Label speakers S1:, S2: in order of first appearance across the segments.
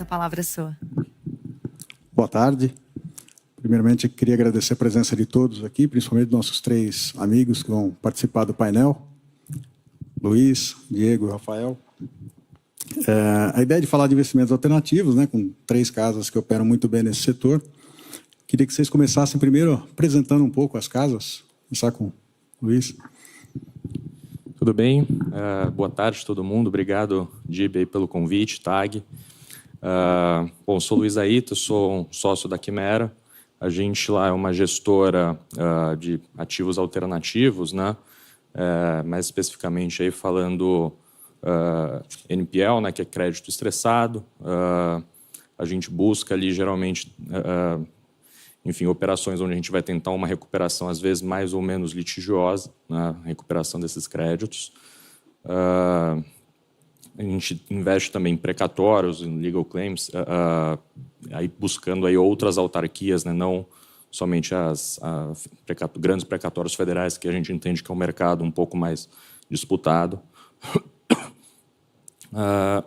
S1: palavra é sua.
S2: Boa tarde. Primeiramente, queria agradecer a presença de todos aqui, principalmente dos nossos 3 amigos que vão participar do painel. Luiz, Diego e Rafael. A ideia de falar de investimentos alternativos, né, com 3 casas que operam muito bem nesse setor. Queria que vocês começassem primeiro apresentando um pouco as casas. Começar com o Luiz.
S3: Tudo bem? Boa tarde a todo mundo. Obrigado, Dib, pelo convite, TAG. Bom, sou Luiz Aito, sou um sócio da Quimera. A gente lá é uma gestora de ativos alternativos, né? Mais especificamente aí falando NPL, né, que é crédito estressado. A gente busca ali geralmente, enfim, operações onde a gente vai tentar uma recuperação às vezes mais ou menos litigiosa, né, recuperação desses créditos. A gente investe também em precatórios, em legal claims, aí buscando aí outras autarquias, né, não somente as grandes precatórios federais, que a gente entende que é um mercado um pouco mais disputado.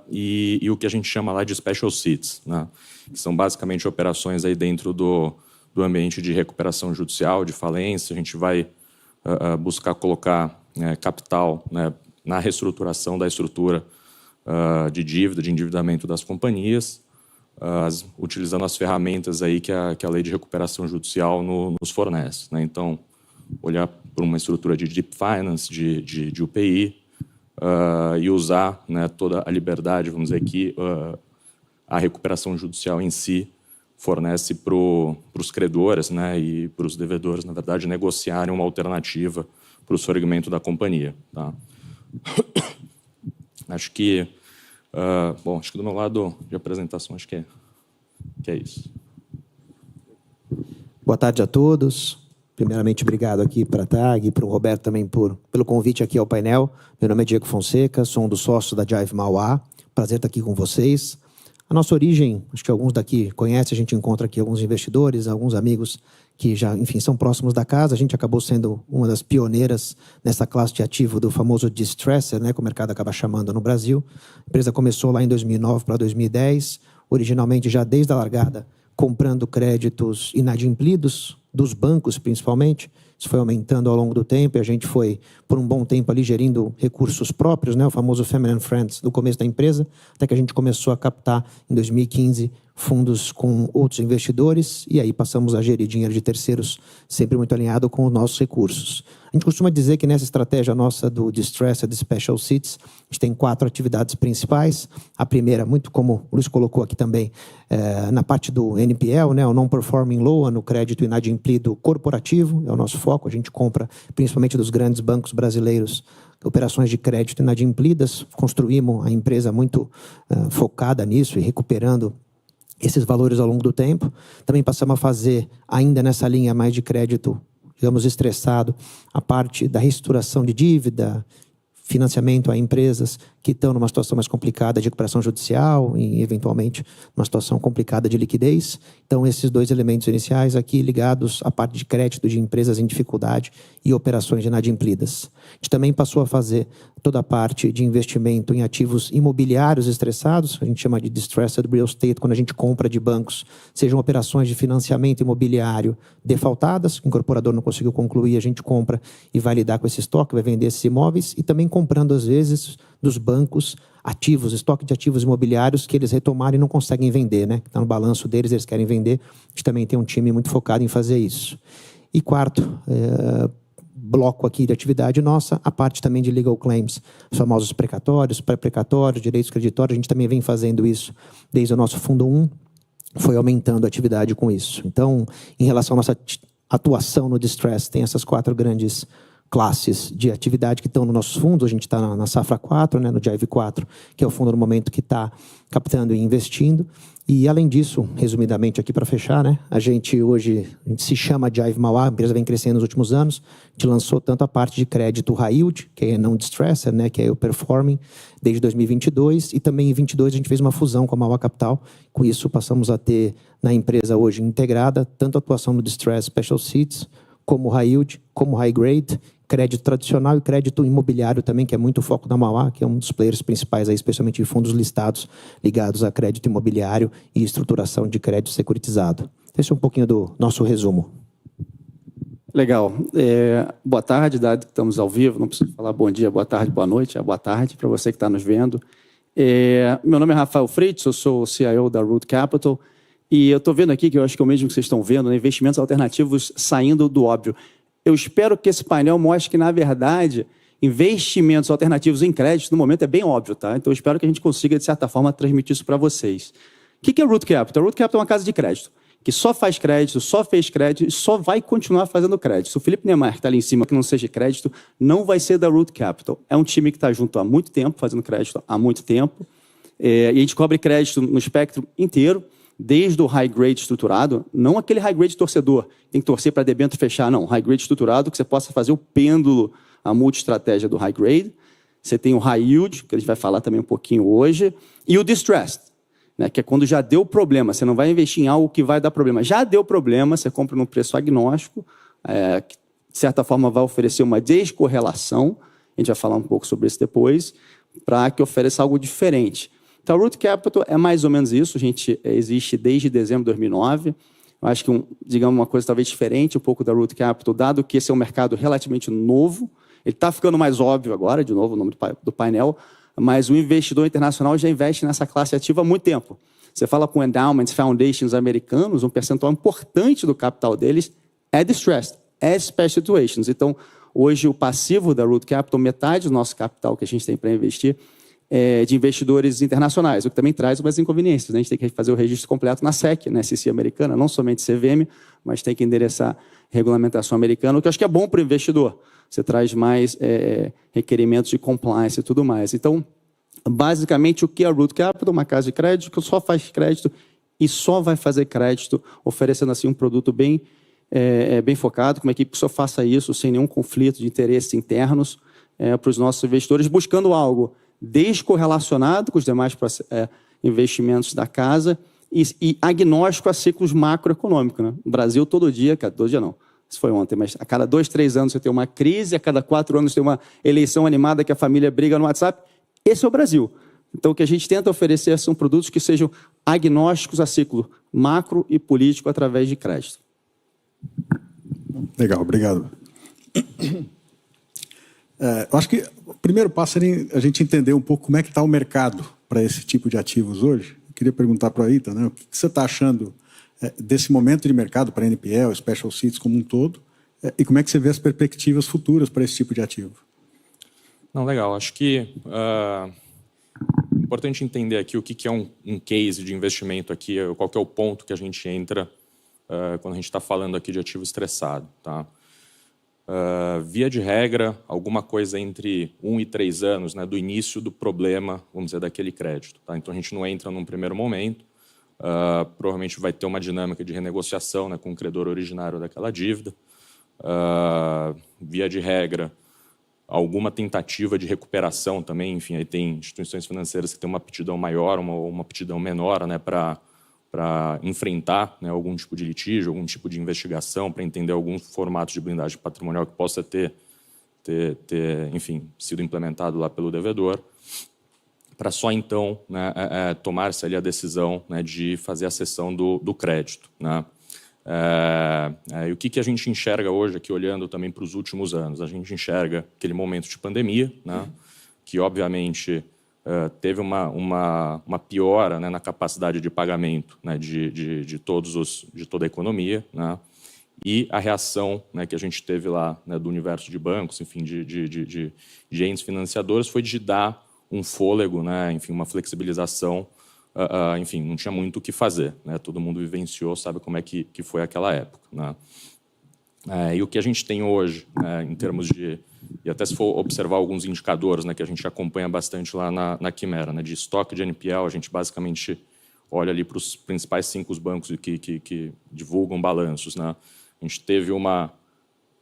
S3: E o que a gente chama lá de special sits, né, que são basicamente operações aí dentro do ambiente de recuperação judicial, de falência. A gente vai buscar colocar capital, né, na reestruturação da estrutura de dívida, de endividamento das companhias, utilizando as ferramentas aí que a lei de recuperação judicial nos fornece, né? Então, olhar por uma estrutura de deep finance, de UPI, e usar, né, toda a liberdade, vamos dizer, que a recuperação judicial em si fornece para os credores, né, e para os devedores, na verdade, negociarem uma alternativa para o sorgimento da companhia. Tá? Acho que, bom, acho que do meu lado de apresentação, acho que é isso.
S4: Boa tarde a todos. Primeiramente, obrigado aqui para a TAG e para o Roberto também pelo convite aqui ao painel. Meu nome é Diego Fonseca, sou um dos sócios da Jive Mauá. Prazer estar aqui com vocês. A nossa origem, acho que alguns daqui conhecem, a gente encontra aqui alguns investidores, alguns amigos que já, enfim, são próximos da casa. A gente acabou sendo uma das pioneiras nessa classe de ativo do famoso distresser, né, que o mercado acaba chamando no Brasil. A empresa começou lá em 2009 para 2010, originalmente já desde a largada, comprando créditos inadimplidos, dos bancos principalmente. Isso foi aumentando ao longo do tempo e a gente foi, por um bom tempo, ali gerindo recursos próprios, né, o famoso Family and Friends, do começo da empresa, até que a gente começou a captar, em 2015, fundos com outros investidores e aí passamos a gerir dinheiro de terceiros, sempre muito alinhado com os nossos recursos. A gente costuma dizer que nessa estratégia nossa do Distressed, de Special Sits, a gente tem 4 atividades principais. A primeira, muito como o Luiz colocou aqui também, na parte do NPL, né, o Non-Performing Loan, no crédito inadimplido corporativo, é o nosso foco. A gente compra, principalmente dos grandes bancos brasileiros, operações de crédito inadimplidas. Construímos a empresa muito focada nisso e recuperando esses valores ao longo do tempo. Também passamos a fazer, ainda nessa linha mais de crédito, digamos, estressado, a parte da reestruturação de dívida, financiamento a empresas que estão numa situação mais complicada de recuperação judicial e, eventualmente, numa situação complicada de liquidez. Então, esses 2 elementos iniciais aqui ligados à parte de crédito de empresas em dificuldade e operações inadimplidas. A gente também passou a fazer toda a parte de investimento em ativos imobiliários estressados, a gente chama de distressed real estate, quando a gente compra de bancos, sejam operações de financiamento imobiliário defaltadas, que o incorporador não conseguiu concluir, a gente compra e vai lidar com esse estoque, vai vender esses imóveis, e também comprando, às vezes, dos bancos ativos, estoque de ativos imobiliários que eles retomaram e não conseguem vender, né? Está no balanço deles, eles querem vender. A gente também tem um time muito focado em fazer isso. E quarto, bloco aqui de atividade nossa, a parte também de legal claims, os famosos precatórios, pré-precatórios, direitos creditórios. A gente também vem fazendo isso desde o nosso fundo 1, foi aumentando a atividade com isso. Então, em relação à nossa atuação no distress, tem essas 4 grandes classes de atividade que estão nos nossos fundos. A gente está na Safra 4, né, no Jive 4, que é o fundo no momento que está captando e investindo. E, além disso, resumidamente aqui para fechar, né, a gente hoje se chama Jive Mauá, a empresa vem crescendo nos últimos anos. A gente lançou tanto a parte de crédito high yield, que é não distressor, né, que é o performing, desde 2022, e também em 2022 a gente fez uma fusão com a Mauá Capital. Com isso, passamos a ter na empresa hoje integrada tanto a atuação no distress special sits, como high yield, como high grade, crédito tradicional e crédito imobiliário também, que é muito o foco da Mauá, que é um dos players principais, aí, especialmente de fundos listados ligados a crédito imobiliário e estruturação de crédito securitizado. Esse é um pouquinho do nosso resumo.
S1: Legal. Boa tarde, dado que estamos ao vivo, não preciso falar bom dia, boa tarde, boa noite, boa tarde para você que está nos vendo. Meu nome é Rafael Fritz, eu sou o CIO da Root Capital e eu estou vendo aqui, que eu acho que é o mesmo que vocês estão vendo, né, investimentos alternativos saindo do óbvio. Eu espero que esse painel mostre que, na verdade, investimentos alternativos em crédito, no momento, é bem óbvio, tá? Então, eu espero que a gente consiga, de certa forma, transmitir isso para vocês. O que é Root Capital? A Root Capital é uma casa de crédito, que só faz crédito, só fez crédito e só vai continuar fazendo crédito. Se o Felipe Neymar, que está ali em cima, que não seja crédito, não vai ser da Root Capital. É um time que está junto há muito tempo, fazendo crédito há muito tempo, e a gente cobre crédito no espectro inteiro, desde o high grade estruturado, não aquele high grade torcedor, tem que torcer para debênture fechar, não. High grade estruturado, que você possa fazer o pêndulo, a multi-estratégia do high grade. Você tem o high yield, que a gente vai falar também um pouquinho hoje, e o distressed, né, que é quando já deu problema. Você não vai investir em algo que vai dar problema. Já deu problema, você compra num preço agnóstico, que de certa forma vai oferecer uma descorrelação, a gente vai falar um pouco sobre isso depois, para que ofereça algo diferente. Então, a Root Capital é mais ou menos isso. A gente existe desde dezembro de 2009. Eu acho que, digamos, uma coisa talvez diferente um pouco da Root Capital, dado que esse é um mercado relativamente novo. Ele está ficando mais óbvio agora, de novo, o nome do painel, mas o investidor internacional já investe nessa classe ativa há muito tempo. Você fala com endowments, foundations americanos, um percentual importante do capital deles é distressed, é special situations. Então, hoje, o passivo da Root Capital, metade do nosso capital que a gente tem para investir, de investidores internacionais, o que também traz umas inconveniências, né? A gente tem que fazer o registro completo na SEC, na SEC americana, não somente CVM, mas tem que endereçar regulamentação americana, o que eu acho que é bom para o investidor. Você traz mais requerimentos de compliance e tudo mais. Então, basicamente, o que é a Root Capital? Uma casa de crédito que só faz crédito e só vai fazer crédito, oferecendo assim um produto bem focado, com uma equipe que só faça isso sem nenhum conflito de interesses internos para os nossos investidores, buscando algo descorrelacionado com os demais investimentos da casa e agnóstico a ciclos macroeconômicos, né? No Brasil, todo dia não, isso foi ontem, mas a cada 2, 3 anos você tem uma crise, a cada 4 anos tem uma eleição animada que a família briga no WhatsApp. Esse é o Brasil. Então, o que a gente tenta oferecer são produtos que sejam agnósticos a ciclo macro e político através de crédito.
S2: Legal, obrigado. Eu acho que o primeiro passo seria a gente entender um pouco como é que está o mercado para esse tipo de ativos hoje. Eu queria perguntar para a Ita, né, o que você está achando desse momento de mercado para NPL, Special Situations como um todo, e como é que você vê as perspectivas futuras para esse tipo de ativo?
S3: Não, legal. Acho que é importante entender aqui o que é um case de investimento aqui, qual que é o ponto que a gente entra quando a gente está falando aqui de ativo estressado, tá? Via de regra, alguma coisa entre 1 e 3 anos, né, do início do problema, vamos dizer, daquele crédito. Tá? Então, a gente não entra num primeiro momento, provavelmente vai ter uma dinâmica de renegociação, né, com o credor originário daquela dívida. Via de regra, alguma tentativa de recuperação também, enfim, aí tem instituições financeiras que têm uma aptidão maior, uma aptidão menor, né, para enfrentar, né, algum tipo de litígio, algum tipo de investigação, para entender algum formato de blindagem patrimonial que possa ter enfim, sido implementado lá pelo devedor, para só então, né, tomar-se ali a decisão, né, de fazer a cessão do crédito, né? E o que a gente enxerga hoje aqui, olhando também para os últimos anos? A gente enxerga aquele momento de pandemia, né, que obviamente teve uma piora, né, na capacidade de pagamento, né, de toda a economia, né, e a reação, né, que a gente teve lá, né, do universo de bancos, enfim, de entes financiadores, foi de dar um fôlego, né, enfim, uma flexibilização. Enfim, não tinha muito o que fazer, né? Todo mundo vivenciou, sabe como é que foi aquela época, né? E o que a gente tem hoje, né, em termos de... E até se for observar alguns indicadores, né, que a gente acompanha bastante lá na Quimera, né, de estoque de NPL, a gente basicamente olha ali para os principais 5 bancos que divulgam balanços, né? A gente teve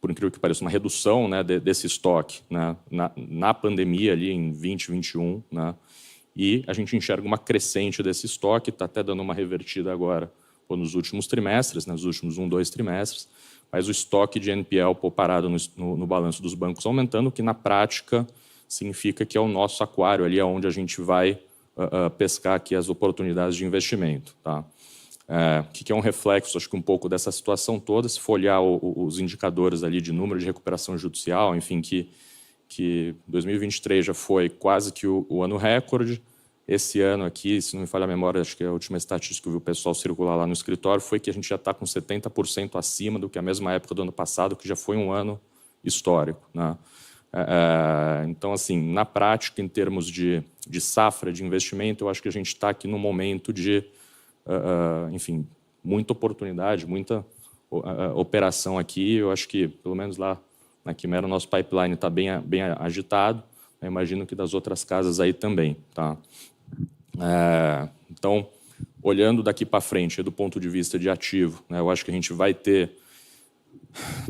S3: por incrível que pareça, uma redução, né, desse estoque, né, na pandemia ali em 2021, né? E a gente enxerga uma crescente desse estoque, está até dando uma revertida agora nos últimos trimestres, nos últimos 2 trimestres, mas o estoque de NPL parado no balanço dos bancos aumentando, que na prática significa que é o nosso aquário, ali é onde a gente vai pescar aqui as oportunidades de investimento. Tá? Que é um reflexo, acho que um pouco dessa situação toda, se for olhar os indicadores ali de número de recuperação judicial, enfim, que 2023 já foi quase que o ano recorde. Esse ano aqui, se não me falha a memória, acho que a última estatística que eu vi o pessoal circular lá no escritório foi que a gente já está com 70% acima do que a mesma época do ano passado, que já foi um ano histórico. Né? Então, assim, na prática, em termos de safra de investimento, eu acho que a gente está aqui num momento de, enfim, muita oportunidade, muita operação aqui. Eu acho que, pelo menos lá na Quimera, o nosso pipeline está bem agitado. Eu imagino que das outras casas aí também. Tá? Então, olhando daqui para frente, do ponto de vista de ativo, né, eu acho que a gente vai ter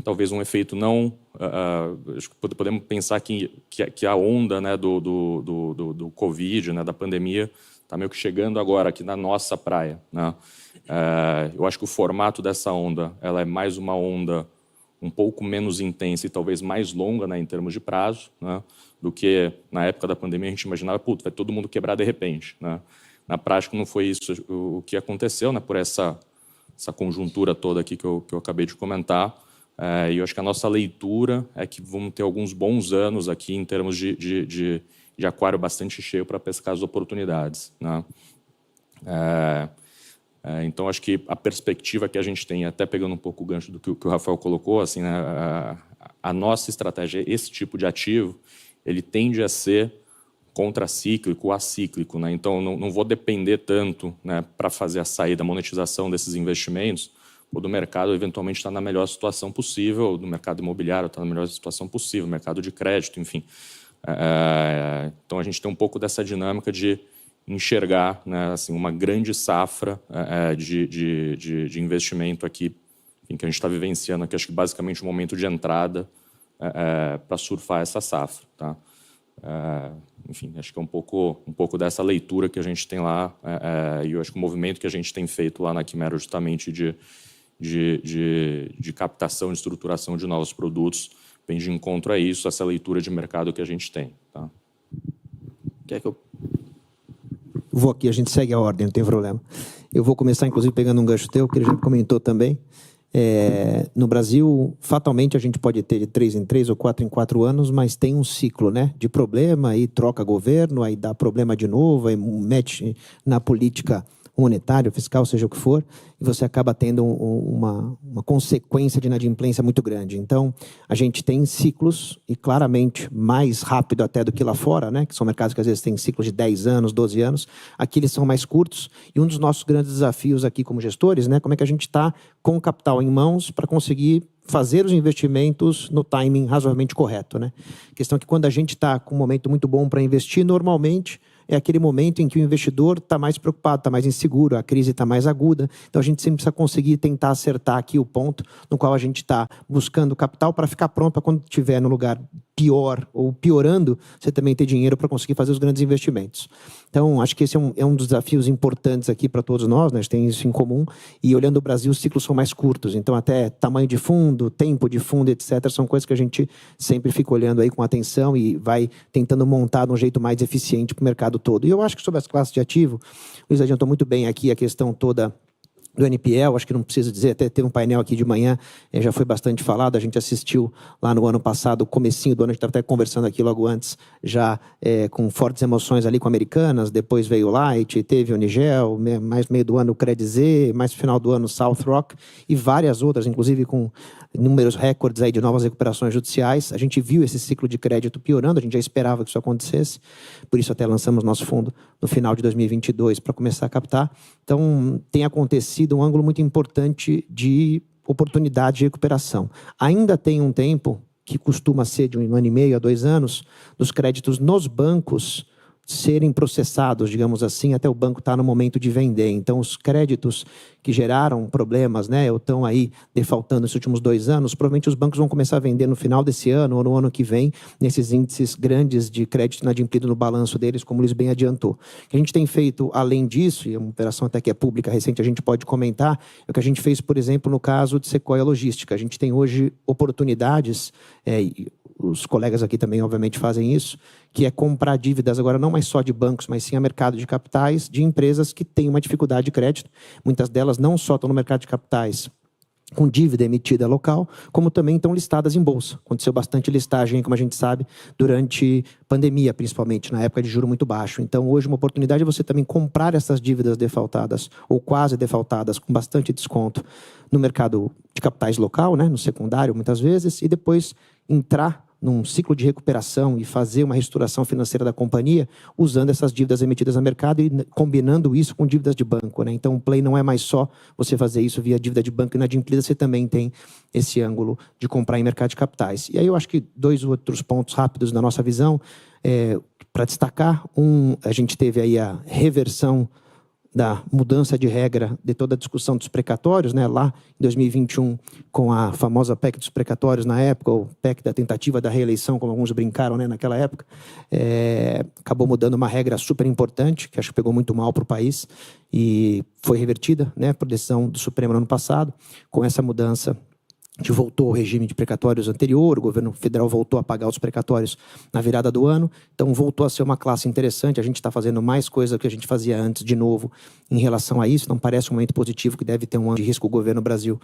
S3: talvez um efeito não... podemos pensar que a onda, né, do Covid, né, da pandemia, está meio que chegando agora aqui na nossa praia. Né? Eu acho que o formato dessa onda ela é mais uma onda um pouco menos intensa e talvez mais longa, né, em termos de prazo, né, do que na época da pandemia a gente imaginava, vai todo mundo quebrar de repente. Né? Na prática não foi isso o que aconteceu, né, por essa conjuntura toda aqui que eu acabei de comentar. E eu acho que a nossa leitura é que vamos ter alguns bons anos aqui em termos de aquário bastante cheio para pescar as oportunidades. Né? Então, acho que a perspectiva que a gente tem, até pegando um pouco o gancho do que o Rafael colocou, assim, né, a nossa estratégia, esse tipo de ativo, ele tende a ser contracíclico, acíclico. Né? Então, não vou depender tanto, né, para fazer a saída, a monetização desses investimentos, ou do mercado eventualmente está na melhor situação possível, do mercado imobiliário está na melhor situação possível, mercado de crédito, enfim. Então, a gente tem um pouco dessa dinâmica de enxergar, né, assim, uma grande safra de investimento aqui, em que a gente está vivenciando aqui, acho que basicamente um momento de entrada para surfar essa safra. Tá? Enfim, acho que é um pouco dessa leitura que a gente tem lá, e eu acho que o movimento que a gente tem feito lá na Quimera justamente de captação, de estruturação de novos produtos, vem de encontro a isso, essa leitura de mercado que a gente tem. Tá?
S1: Quer que eu...
S4: Vou aqui, a gente segue a ordem, não tem problema. Eu vou começar, inclusive, pegando um gancho teu, que ele já comentou também. No Brasil, fatalmente, a gente pode ter de 3 em 3 ou 4 em 4 anos, mas tem um ciclo, né, de problema, aí troca governo, aí dá problema de novo, aí mete na política monetária, fiscal, seja o que for, e você acaba tendo uma consequência de inadimplência muito grande. Então, a gente tem ciclos, e claramente mais rápido até do que lá fora, né? Que são mercados que às vezes têm ciclos de 10 anos, 12 anos. Aqui eles são mais curtos. E um dos nossos grandes desafios aqui como gestores, né? Como é que a gente está com o capital em mãos para conseguir fazer os investimentos no timing razoavelmente correto, né? A questão é que quando a gente está com um momento muito bom para investir, normalmente é aquele momento em que o investidor está mais preocupado, está mais inseguro, a crise está mais aguda. Então, a gente sempre precisa conseguir tentar acertar aqui o ponto no qual a gente está buscando capital para ficar pronto para quando estiver no lugar pior ou piorando, você também ter dinheiro para conseguir fazer os grandes investimentos. Então, acho que esse é um dos desafios importantes aqui para todos nós, né? A gente tem isso em comum. E olhando o Brasil, os ciclos são mais curtos. Então, até tamanho de fundo, tempo de fundo, etc., são coisas que a gente sempre fica olhando aí com atenção e vai tentando montar de um jeito mais eficiente para o mercado todo. E eu acho que sobre as classes de ativo, o Luiz adiantou muito bem aqui a questão toda do NPL, acho que não precisa dizer, até teve um painel aqui de manhã, já foi bastante falado, a gente assistiu lá no ano passado, o comecinho do ano, a gente estava até conversando aqui logo antes, já com fortes emoções ali com Americanas, depois veio o Light, teve o Nigel, mais meio do ano o Credit Z, mais final do ano o South Rock, e várias outras, inclusive com números recordes aí de novas recuperações judiciais. A gente viu esse ciclo de crédito piorando, a gente já esperava que isso acontecesse, por isso até lançamos nosso fundo no final de 2022 para começar a captar. Então, tem acontecido um ângulo muito importante de oportunidade de recuperação. Ainda tem um tempo, que costuma ser de 1 ano e meio a 2 anos, dos créditos nos bancos serem processados, digamos assim, até o banco estar no momento de vender. Então, os créditos que geraram problemas, né, ou estão aí defaultando nos últimos 2 anos, provavelmente os bancos vão começar a vender no final desse ano ou no ano que vem, nesses índices grandes de crédito inadimplido no balanço deles, como o Luiz bem adiantou. O que a gente tem feito, além disso, e é uma operação até que é pública, recente, a gente pode comentar, é o que a gente fez, por exemplo, no caso de Sequoia Logística. A gente tem hoje oportunidades, os colegas aqui também, obviamente, fazem isso, que é comprar dívidas agora não mais só de bancos, mas sim a mercado de capitais de empresas que têm uma dificuldade de crédito. Muitas delas não só estão no mercado de capitais com dívida emitida local, como também estão listadas em bolsa. Aconteceu bastante listagem, como a gente sabe, durante pandemia, principalmente, na época de juro muito baixo. Então, hoje, uma oportunidade é você também comprar essas dívidas defaultadas, ou quase defaultadas, com bastante desconto, no mercado de capitais local, né, no secundário, muitas vezes, e depois entrar num ciclo de recuperação e fazer uma reestruturação financeira da companhia usando essas dívidas emitidas no mercado e combinando isso com dívidas de banco, né? Então, o play não é mais só você fazer isso via dívida de banco inadimplida, você também tem esse ângulo de comprar em mercado de capitais. E aí eu acho que 2 outros pontos rápidos na nossa visão, para destacar. A gente teve aí a reversão da mudança de regra de toda a discussão dos precatórios, né, lá em 2021, com a famosa PEC dos precatórios na época, ou PEC da tentativa da reeleição, como alguns brincaram, né, naquela época, acabou mudando uma regra super importante, que acho que pegou muito mal para o país, e foi revertida, né, por decisão do Supremo no ano passado. Com essa mudança, a gente voltou ao regime de precatórios anterior, o governo federal voltou a pagar os precatórios na virada do ano, então voltou a ser uma classe interessante, a gente está fazendo mais coisa do que a gente fazia antes, de novo, em relação a isso. Não parece um momento positivo, que deve ter um ano de risco o governo Brasil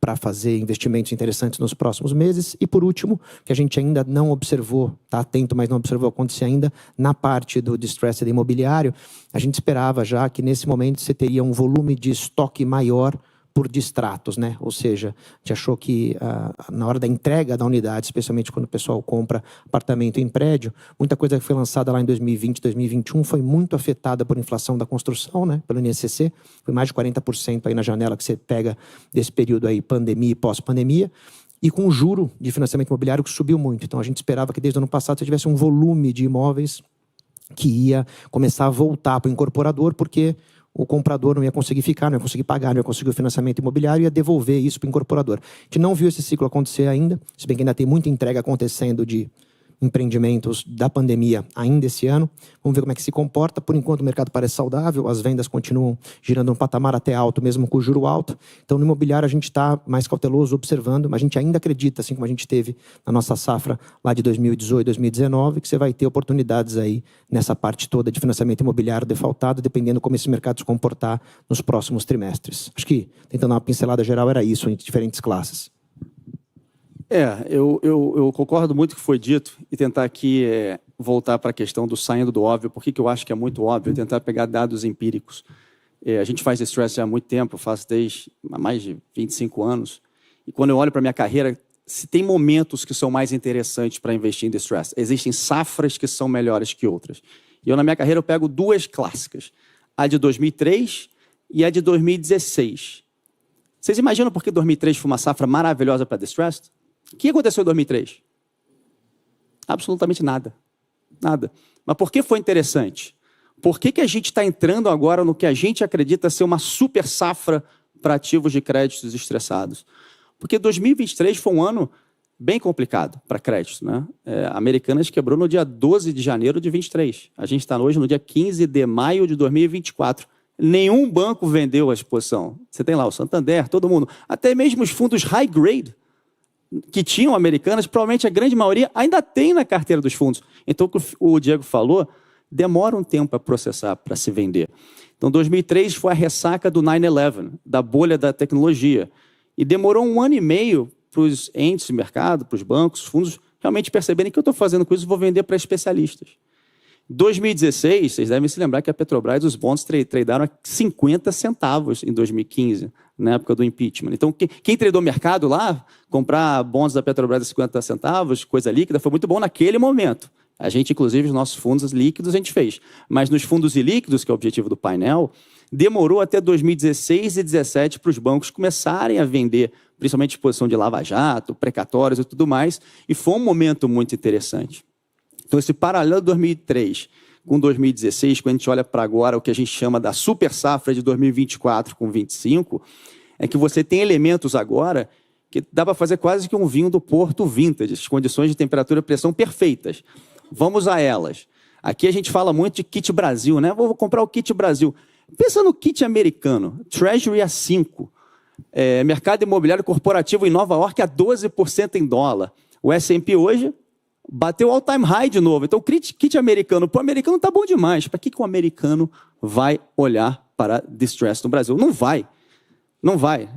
S4: para fazer investimentos interessantes nos próximos meses. E, por último, que a gente ainda não observou, está atento, mas não observou acontecer ainda, na parte do distressed imobiliário, a gente esperava já que nesse momento você teria um volume de estoque maior por distratos, né? Ou seja, a gente achou que na hora da entrega da unidade, especialmente quando o pessoal compra apartamento em prédio, muita coisa que foi lançada lá em 2020, 2021 foi muito afetada por inflação da construção, né? Pelo INCC, foi mais de 40% aí na janela que você pega desse período aí, pandemia e pós-pandemia, e com o juro de financiamento imobiliário que subiu muito. Então, a gente esperava que desde o ano passado você tivesse um volume de imóveis que ia começar a voltar para o incorporador, porque o comprador não ia conseguir ficar, não ia conseguir pagar, não ia conseguir o financiamento imobiliário e ia devolver isso para o incorporador. A gente não viu esse ciclo acontecer ainda, se bem que ainda tem muita entrega acontecendo de empreendimentos da pandemia ainda esse ano. Vamos ver como é que se comporta. Por enquanto, o mercado parece saudável, as vendas continuam girando um patamar até alto, mesmo com o juro alto. Então, no imobiliário, a gente está mais cauteloso, observando, mas a gente ainda acredita, assim como a gente teve na nossa safra lá de 2018, 2019, que você vai ter oportunidades aí nessa parte toda de financiamento imobiliário defaultado, dependendo como esse mercado se comportar nos próximos trimestres. Acho que, tentando dar uma pincelada geral, era isso, entre diferentes classes.
S1: Eu concordo muito com o que foi dito e tentar aqui voltar para a questão do saindo do óbvio. Por que eu acho que é muito óbvio? Tentar pegar dados empíricos. A gente faz distress já há muito tempo, eu faço desde há mais de 25 anos. E quando eu olho para a minha carreira, se tem momentos que são mais interessantes para investir em distress. Existem safras que são melhores que outras. E eu, na minha carreira, eu pego 2 clássicas. A de 2003 e a de 2016. Vocês imaginam por que 2003 foi uma safra maravilhosa para distress? O que aconteceu em 2003? Absolutamente nada. Nada. Mas por que foi interessante? Por que a gente está entrando agora no que a gente acredita ser uma super safra para ativos de créditos estressados? Porque 2023 foi um ano bem complicado para créditos, né? A Americanas quebrou no dia 12 de janeiro de 23. A gente está hoje no dia 15 de maio de 2024. Nenhum banco vendeu a exposição. Você tem lá o Santander, todo mundo. Até mesmo os fundos high grade, que tinham Americanas, provavelmente a grande maioria ainda tem na carteira dos fundos. Então, o Diego falou, demora um tempo para processar, para se vender. Então, 2003 foi a ressaca do 9/11, da bolha da tecnologia. E demorou 1 ano e meio para os entes de mercado, para os bancos, os fundos, realmente perceberem que eu estou fazendo com isso, vou vender para especialistas. 2016, vocês devem se lembrar que a Petrobras, os bonds tradearam a 50 centavos em 2015, na época do impeachment. Então, quem tradou mercado lá, comprar bonds da Petrobras a 50 centavos, coisa líquida, foi muito bom naquele momento. A gente, inclusive, os nossos fundos líquidos a gente fez. Mas nos fundos ilíquidos, que é o objetivo do painel, demorou até 2016 e 2017 para os bancos começarem a vender, principalmente exposição de lava-jato, precatórios e tudo mais, e foi um momento muito interessante. Então, esse paralelo de 2003 com 2016, quando a gente olha para agora o que a gente chama da super safra de 2024 com 25, é que você tem elementos agora que dá para fazer quase que um vinho do Porto vintage, as condições de temperatura e pressão perfeitas. Vamos a elas. Aqui a gente fala muito de kit Brasil, né? Vou comprar o kit Brasil. Pensa no kit americano, Treasury a 5, mercado imobiliário corporativo em Nova York a 12% em dólar. O S&P hoje bateu all-time high de novo. Então o kit americano, para o americano está bom demais. Para que o americano vai olhar para distress no Brasil? Não vai. Não vai.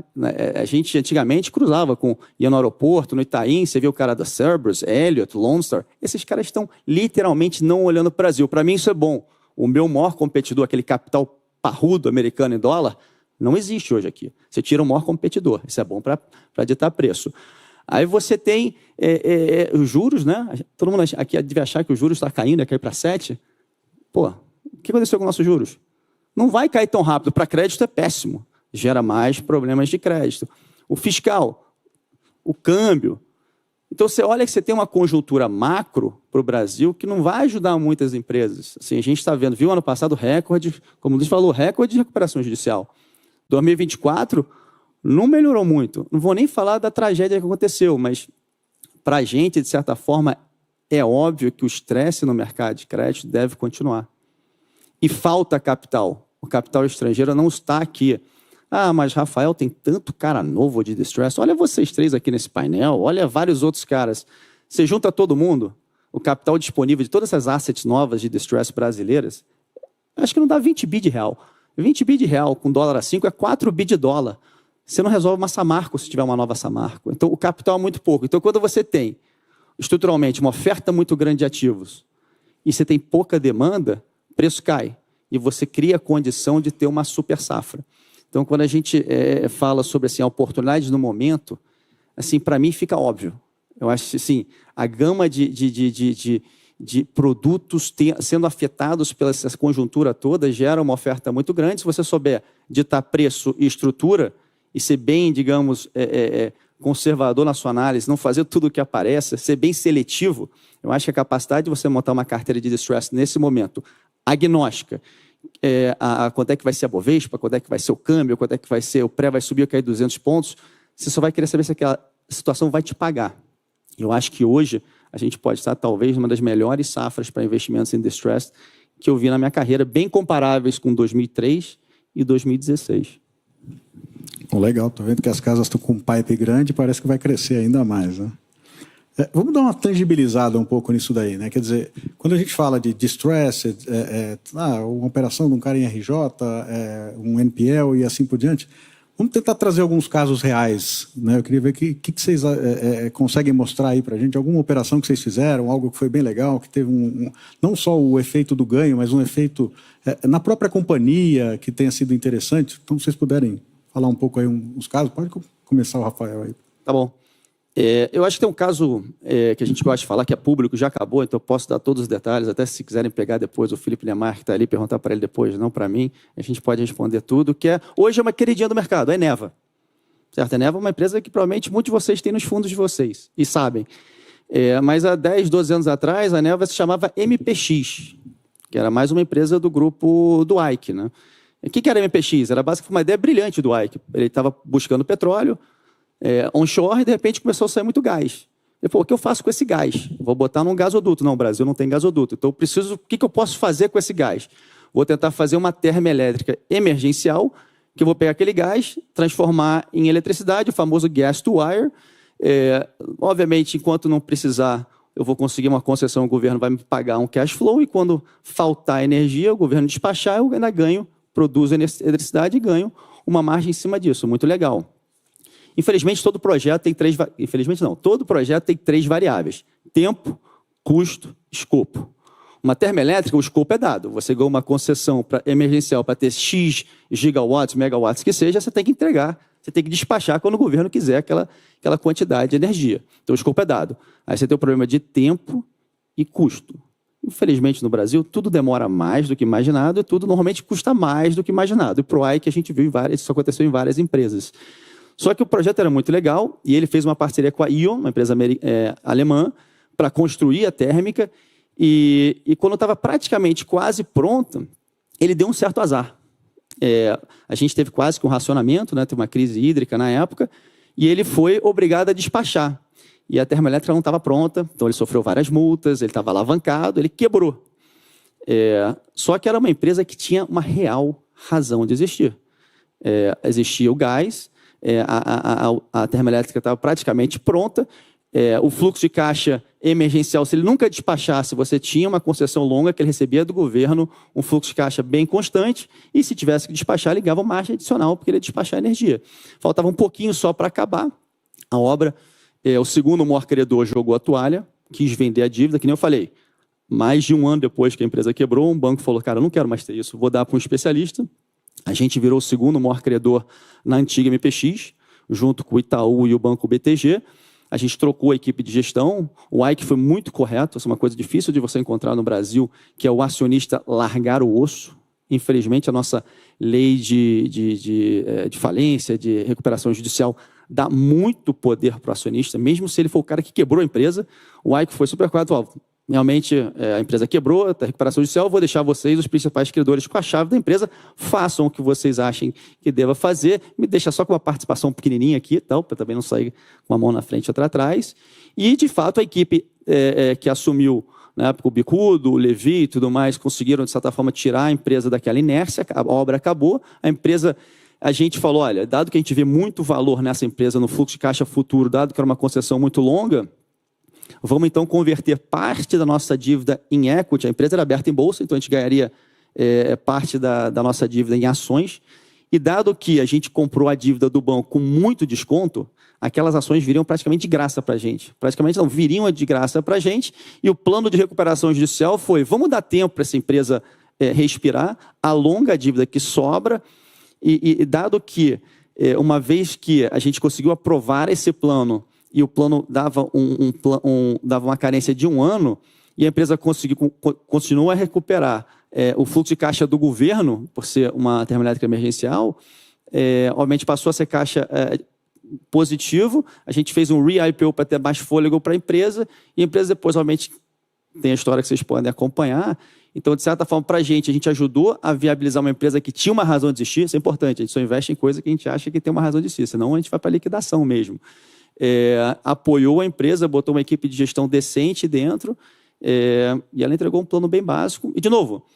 S1: A gente antigamente cruzava ia no aeroporto, no Itaim, você vê o cara da Cerberus, Elliott, Lone Star. Esses caras estão literalmente não olhando para o Brasil. Para mim isso é bom. O meu maior competidor, aquele capital parrudo americano em dólar, não existe hoje aqui. Você tira o maior competidor. Isso é bom para ditar preço. Aí você tem os juros, né? Todo mundo aqui deve achar que os juros está caindo, vai cair para 7. Pô, o que aconteceu com os nossos juros? Não vai cair tão rápido. Para crédito é péssimo. Gera mais problemas de crédito. O fiscal, o câmbio. Então, você olha que você tem uma conjuntura macro para o Brasil que não vai ajudar muitas empresas. Assim, a gente está vendo, viu ano passado recorde, como o Luiz falou, recorde de recuperação judicial. 2024 não melhorou muito. Não vou nem falar da tragédia que aconteceu, mas para a gente, de certa forma, é óbvio que o estresse no mercado de crédito deve continuar. E falta capital. O capital estrangeiro não está aqui. Ah, mas Rafael, tem tanto cara novo de distress. Olha vocês três aqui nesse painel, olha vários outros caras. Você junta todo mundo, o capital disponível de todas essas assets novas de distress brasileiras, acho que não dá 20 bi de real. 20 bi de real com dólar a 5 é 4 bi de dólar. Você não resolve uma Samarco se tiver uma nova Samarco. Então, o capital é muito pouco. Então, quando você tem, estruturalmente, uma oferta muito grande de ativos e você tem pouca demanda, o preço cai. E você cria a condição de ter uma super safra. Então, quando a gente fala sobre assim, a oportunidade no momento, assim, para mim fica óbvio. Eu acho que assim, a gama de produtos sendo afetados pela essa conjuntura toda gera uma oferta muito grande. Se você souber ditar preço e estrutura e ser bem, digamos, conservador na sua análise, não fazer tudo o que aparece, ser bem seletivo, eu acho que a capacidade de você montar uma carteira de distress nesse momento, agnóstica, quanto é que vai ser a Bovespa, quanto é que vai ser o câmbio, quanto é que vai ser o pré, vai subir ou cair 200 pontos, você só vai querer saber se aquela situação vai te pagar. Eu acho que hoje a gente pode estar, talvez, numa das melhores safras para investimentos em distress que eu vi na minha carreira, bem comparáveis com 2003 e 2016.
S2: Legal, estou vendo que as casas estão com um pipe grande, parece que vai crescer ainda mais, né? Vamos dar uma tangibilizada um pouco nisso daí, né? Quer dizer, quando a gente fala de distressed, uma operação de um cara em RJ, um NPL e assim por diante, vamos tentar trazer alguns casos reais, né? Eu queria ver o que vocês conseguem mostrar aí para a gente, alguma operação que vocês fizeram, algo que foi bem legal, que teve não só o efeito do ganho, mas um efeito na própria companhia que tenha sido interessante. Então, se vocês puderem falar um pouco aí uns casos, pode começar o Rafael aí.
S1: Tá bom. Eu acho que tem um caso que a gente gosta de falar, que é público, já acabou, então eu posso dar todos os detalhes, até se quiserem pegar depois o Felipe Neymar, que está ali, perguntar para ele depois, não para mim, a gente pode responder tudo, hoje é uma queridinha do mercado, a Eneva. Certo? A Eneva é uma empresa que provavelmente muitos de vocês têm nos fundos de vocês, e sabem. Mas há 10, 12 anos atrás, a Eneva se chamava MPX, que era mais uma empresa do grupo do Ike, né? O que era MPX? Era basicamente uma ideia brilhante do Ike. Ele estava buscando petróleo, onshore, e de repente começou a sair muito gás. Ele falou, o que eu faço com esse gás? Vou botar num gasoduto. Não, o Brasil não tem gasoduto. Então, o que eu posso fazer com esse gás? Vou tentar fazer uma termoelétrica emergencial, que eu vou pegar aquele gás, transformar em eletricidade, o famoso gas to wire. Obviamente, enquanto não precisar, eu vou conseguir uma concessão, o governo vai me pagar um cash flow, e quando faltar energia, o governo despachar, eu ainda ganho, produzo eletricidade e ganho uma margem em cima disso. Muito legal. Infelizmente, todo projeto tem todo projeto tem 3 variáveis: tempo, custo, escopo. Uma termoelétrica, o escopo é dado. Você ganha uma concessão emergencial para ter X gigawatts, megawatts que seja, você tem que entregar, você tem que despachar quando o governo quiser aquela quantidade de energia. Então, o escopo é dado. Aí você tem o problema de tempo e custo. Infelizmente, no Brasil, tudo demora mais do que imaginado e tudo normalmente custa mais do que imaginado. E para o que a gente viu isso aconteceu em várias empresas. Só que o projeto era muito legal e ele fez uma parceria com a E.ON, uma empresa alemã, para construir a térmica, E quando estava praticamente quase pronta, ele deu um certo azar. A gente teve quase que um racionamento, né? Teve uma crise hídrica na época, e ele foi obrigado a despachar. E a termoelétrica não estava pronta, então ele sofreu várias multas, ele estava alavancado, ele quebrou. Só que era uma empresa que tinha uma real razão de existir. Existia o gás, a termoelétrica estava praticamente pronta, o fluxo de caixa emergencial, se ele nunca despachasse, você tinha uma concessão longa que ele recebia do governo, um fluxo de caixa bem constante, e se tivesse que despachar, ligava uma margem adicional, porque ele ia despachar energia. Faltava um pouquinho só para acabar a obra. O segundo maior credor jogou a toalha, quis vender a dívida, que nem eu falei. Mais de um ano depois que a empresa quebrou, um banco falou, cara, eu não quero mais ter isso, vou dar para um especialista. A gente virou o segundo maior credor na antiga MPX, junto com o Itaú e o Banco BTG. A gente trocou a equipe de gestão. O Ike foi muito correto. Essa é uma coisa difícil de você encontrar no Brasil, que é o acionista largar o osso. Infelizmente, a nossa lei de falência, de recuperação judicial, dá muito poder para o acionista, mesmo se ele for o cara que quebrou a empresa. O Ike foi super correto. Realmente, a empresa quebrou, está recuperação judicial, vou deixar vocês, os principais credores, com a chave da empresa, façam o que vocês achem que deva fazer, me deixa só com uma participação pequenininha aqui, para também não sair com uma mão na frente e outra atrás. E, de fato, a equipe que assumiu, na época, o Bicudo, o Levi e tudo mais, conseguiram, de certa forma, tirar a empresa daquela inércia, a obra acabou, a empresa... A gente falou, olha, dado que a gente vê muito valor nessa empresa, no fluxo de caixa futuro, dado que era uma concessão muito longa, vamos, então, converter parte da nossa dívida em equity. A empresa era aberta em bolsa, então a gente ganharia parte da nossa dívida em ações. E dado que a gente comprou a dívida do banco com muito desconto, aquelas ações viriam praticamente de graça para a gente. Praticamente não, viriam de graça para a gente. E o plano de recuperação judicial foi, vamos dar tempo para essa empresa respirar, alonga a dívida que sobra. E dado que, uma vez que a gente conseguiu aprovar esse plano, e o plano dava, dava uma carência de 1 ano, e a empresa continua a recuperar o fluxo de caixa do governo, por ser uma termoelétrica emergencial, obviamente passou a ser caixa positivo, a gente fez um re-IPO para ter mais fôlego para a empresa, e a empresa depois, obviamente, tem a história que vocês podem acompanhar. Então, de certa forma, para a gente ajudou a viabilizar uma empresa que tinha uma razão de existir, isso é importante, a gente só investe em coisa que a gente acha que tem uma razão de existir, senão a gente vai para a liquidação mesmo. Apoiou a empresa, botou uma equipe de gestão decente dentro, e ela entregou um plano bem básico. E, de novo,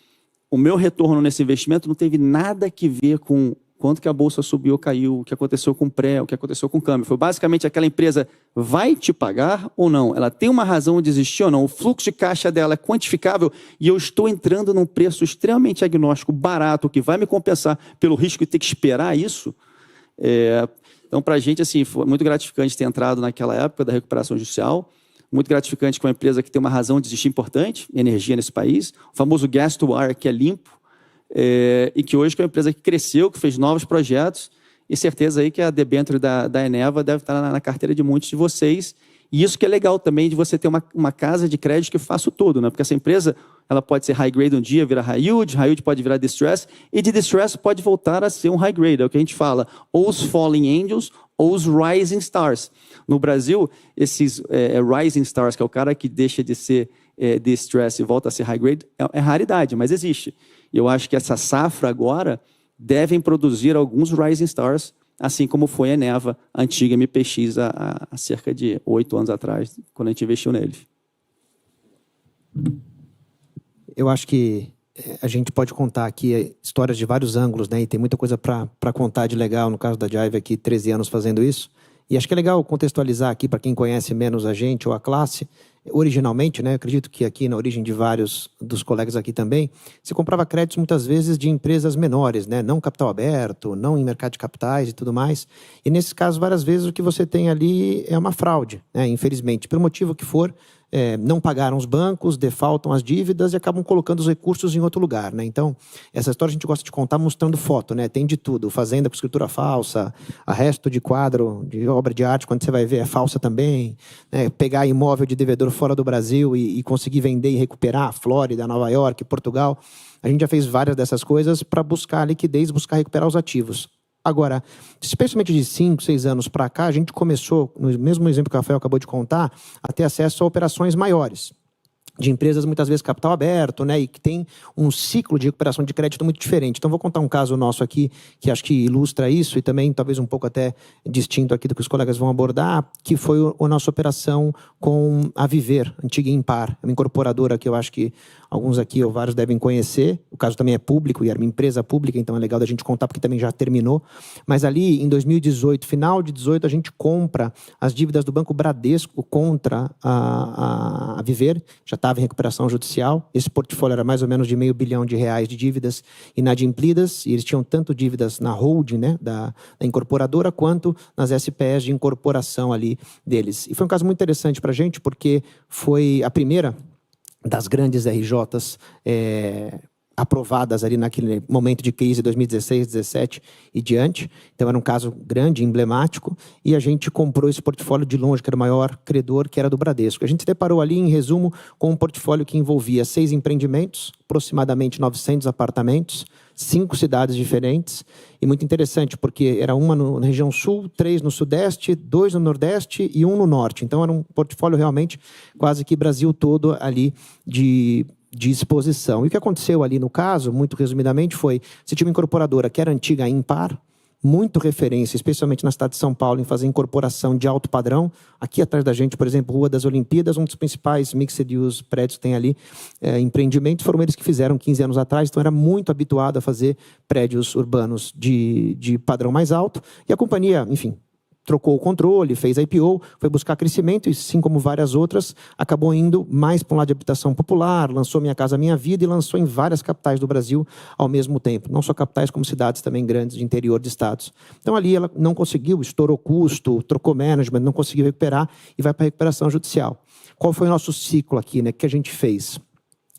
S1: o meu retorno nesse investimento não teve nada que ver com quanto que a bolsa subiu ou caiu, o que aconteceu com o pré, o que aconteceu com o câmbio. Foi basicamente aquela empresa vai te pagar ou não? Ela tem uma razão de existir ou não? O fluxo de caixa dela é quantificável e eu estou entrando num preço extremamente agnóstico, barato, que vai me compensar pelo risco de ter que esperar isso. Então, para a gente, assim, foi muito gratificante ter entrado naquela época da recuperação judicial, muito gratificante com uma empresa que tem uma razão de existir importante, energia nesse país, o famoso gas to wire, que é limpo, e que hoje é uma empresa que cresceu, que fez novos projetos, e certeza aí que a debênture da Eneva deve estar na carteira de muitos de vocês. E isso que é legal também de você ter uma casa de crédito que faça o todo, né? Porque essa empresa ela pode ser high grade um dia, virar high yield pode virar distress, e de distress pode voltar a ser um high grade, é o que a gente fala, ou os falling angels ou os rising stars. No Brasil, esses rising stars, que é o cara que deixa de ser distress e volta a ser high grade, é raridade, mas existe. E eu acho que essa safra agora devem produzir alguns rising stars, assim como foi a Eneva, a antiga MPX, há cerca de 8 anos atrás, quando a gente investiu neles.
S4: Eu acho que a gente pode contar aqui histórias de vários ângulos, né? E tem muita coisa para contar de legal. No caso da Jive, aqui, 13 anos fazendo isso. E acho que é legal contextualizar aqui, para quem conhece menos a gente ou a classe, originalmente, né? Eu acredito que aqui na origem de vários dos colegas aqui também, se comprava créditos muitas vezes de empresas menores, né? Não capital aberto, não em mercado de capitais e tudo mais. E nesses casos, várias vezes o que você tem ali é uma fraude, né? Infelizmente, pelo motivo que for, não pagaram os bancos, defaultam as dívidas e acabam colocando os recursos em outro lugar, né? Então, essa história a gente gosta de contar mostrando foto, né? Tem de tudo, fazenda com escritura falsa, arresto de quadro, de obra de arte, quando você vai ver é falsa também, né? Pegar imóvel de devedor fora do Brasil e conseguir vender e recuperar, Flórida, Nova York, Portugal. A gente já fez várias dessas coisas para buscar liquidez, buscar recuperar os ativos. Agora, especialmente de 5, 6 anos para cá, a gente começou, no mesmo exemplo que o Rafael acabou de contar, a ter acesso a operações maiores. de empresas, muitas vezes, capital aberto, né, e que tem um ciclo de recuperação de crédito muito diferente. Então, vou contar um caso nosso aqui, que acho que ilustra isso, e também, talvez, um pouco até distinto aqui do que os colegas vão abordar, que foi a nossa operação com a Viver, antiga Impar, uma incorporadora que eu acho que alguns aqui ou vários devem conhecer. O caso também é público, e era uma empresa pública, então é legal da gente contar, porque também já terminou. Mas ali, em 2018, final de 2018, a gente compra as dívidas do Banco Bradesco contra a Viver, já estava em recuperação judicial. Esse portfólio era mais ou menos de R$500 bilhão de dívidas inadimplidas, e eles tinham tanto dívidas na holding, né, da incorporadora, quanto nas SPS de incorporação ali deles. E foi um caso muito interessante para a gente, porque foi a primeira das grandes RJs aprovadas ali naquele momento de crise, 2016, 2017 e diante. Então, era um caso grande, emblemático, e a gente comprou esse portfólio de longe, que era o maior credor, que era do Bradesco. A gente se deparou ali, em resumo, com um portfólio que envolvia 6 empreendimentos, aproximadamente 900 apartamentos, 5 cidades diferentes, e muito interessante, porque era uma na região sul, 3 no sudeste, 2 no nordeste e 1 no norte. Então, era um portfólio realmente quase que Brasil todo ali de exposição. E o que aconteceu ali no caso, muito resumidamente, foi: você tinha uma incorporadora que era antiga Impar, muito referência, especialmente na cidade de São Paulo, em fazer incorporação de alto padrão. Aqui atrás da gente, por exemplo, Rua das Olimpíadas, um dos principais mixed use prédios que tem ali, empreendimentos, foram eles que fizeram 15 anos atrás, então era muito habituado a fazer prédios urbanos de padrão mais alto, e a companhia, enfim, trocou o controle, fez a IPO, foi buscar crescimento, e assim como várias outras, acabou indo mais para um lado de habitação popular, lançou Minha Casa Minha Vida e lançou em várias capitais do Brasil ao mesmo tempo. Não só capitais, como cidades também grandes de interior de estados. Então, ali ela não conseguiu, estourou custo, trocou management, não conseguiu recuperar e vai para a recuperação judicial. Qual foi o nosso ciclo aqui, né? O que a gente fez?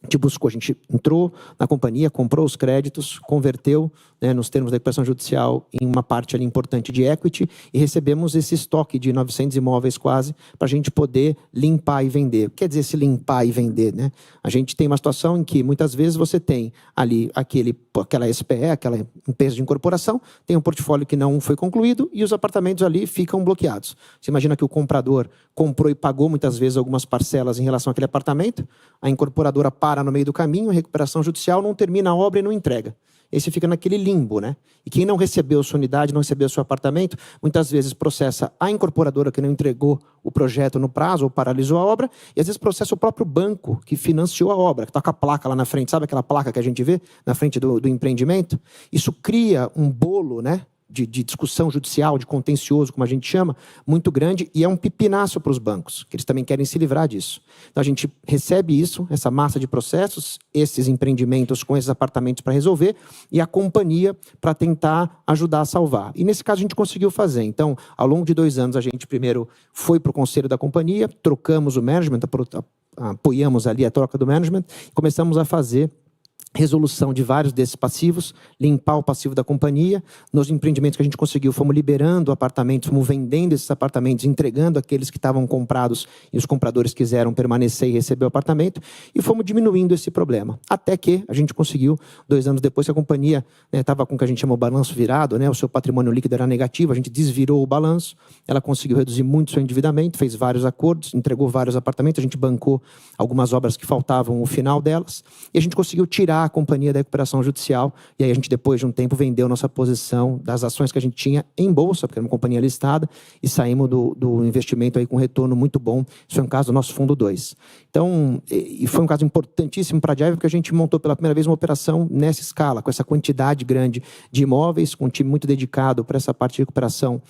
S4: A gente buscou, a gente entrou na companhia, comprou os créditos, converteu, né, nos termos da recuperação judicial, em uma parte ali importante de equity, e recebemos esse estoque de 900 imóveis quase, para a gente poder limpar e vender. O que quer dizer esse limpar e vender, né? A gente tem uma situação em que, muitas vezes, você tem ali aquela SPE, aquela empresa de incorporação, tem um portfólio que não foi concluído, e os apartamentos ali ficam bloqueados. Você imagina que o comprador comprou e pagou, muitas vezes, algumas parcelas em relação àquele apartamento, a incorporadora para no meio do caminho, a recuperação judicial não termina a obra e não entrega. Esse fica naquele limbo, né? E quem não recebeu sua unidade, não recebeu seu apartamento, muitas vezes processa a incorporadora que não entregou o projeto no prazo ou paralisou a obra, e às vezes processa o próprio banco que financiou a obra, que está com a placa lá na frente, sabe aquela placa que a gente vê na frente do empreendimento? Isso cria um bolo, né, de discussão judicial, de contencioso, como a gente chama, muito grande, e é um pipinaço para os bancos, que eles também querem se livrar disso. Então, a gente recebe isso, essa massa de processos, esses empreendimentos com esses apartamentos para resolver, e a companhia para tentar ajudar a salvar. E, nesse caso, a gente conseguiu fazer. Então, ao longo de 2 anos, a gente primeiro foi para o conselho da companhia, trocamos o management, apoiamos ali a troca do management, e começamos a fazer resolução de vários desses passivos, limpar o passivo da companhia. Nos empreendimentos que a gente conseguiu, fomos liberando apartamentos, fomos vendendo esses apartamentos, entregando aqueles que estavam comprados e os compradores quiseram permanecer e receber o apartamento, e fomos diminuindo esse problema. Até que a gente conseguiu, 2 anos depois, que a companhia estava com o que a gente chama o balanço virado, né, o seu patrimônio líquido era negativo, a gente desvirou o balanço, ela conseguiu reduzir muito seu endividamento, fez vários acordos, entregou vários apartamentos, a gente bancou algumas obras que faltavam, o final delas, e a gente conseguiu tirar a companhia da recuperação judicial, e aí a gente, depois de um tempo, vendeu nossa posição das ações que a gente tinha em bolsa, porque era uma companhia listada, e saímos do investimento aí com retorno muito bom. Isso foi um caso do nosso fundo 2. Então, e foi um caso importantíssimo para a Jive, porque a gente montou pela primeira vez uma operação nessa escala, com essa quantidade grande de imóveis, com um time muito dedicado para essa parte de recuperação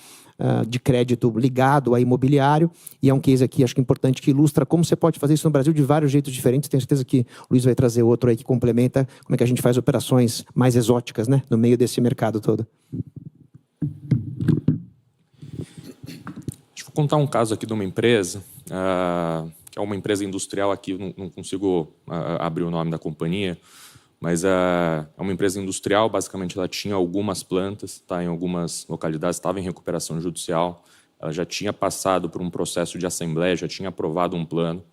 S4: de crédito ligado a imobiliário, e é um case aqui, acho que importante, que ilustra como você pode fazer isso no Brasil de vários jeitos diferentes. Tenho certeza que o Luiz vai trazer outro aí que complementa como é que a gente faz operações mais exóticas, né, no meio desse mercado todo.
S3: Vou contar um caso aqui de uma empresa, que é uma empresa industrial aqui, não consigo abrir o nome da companhia, mas é uma empresa industrial. Basicamente ela tinha algumas plantas, tá, em algumas localidades, estava em recuperação judicial, ela já tinha passado por um processo de assembleia, já tinha aprovado um plano,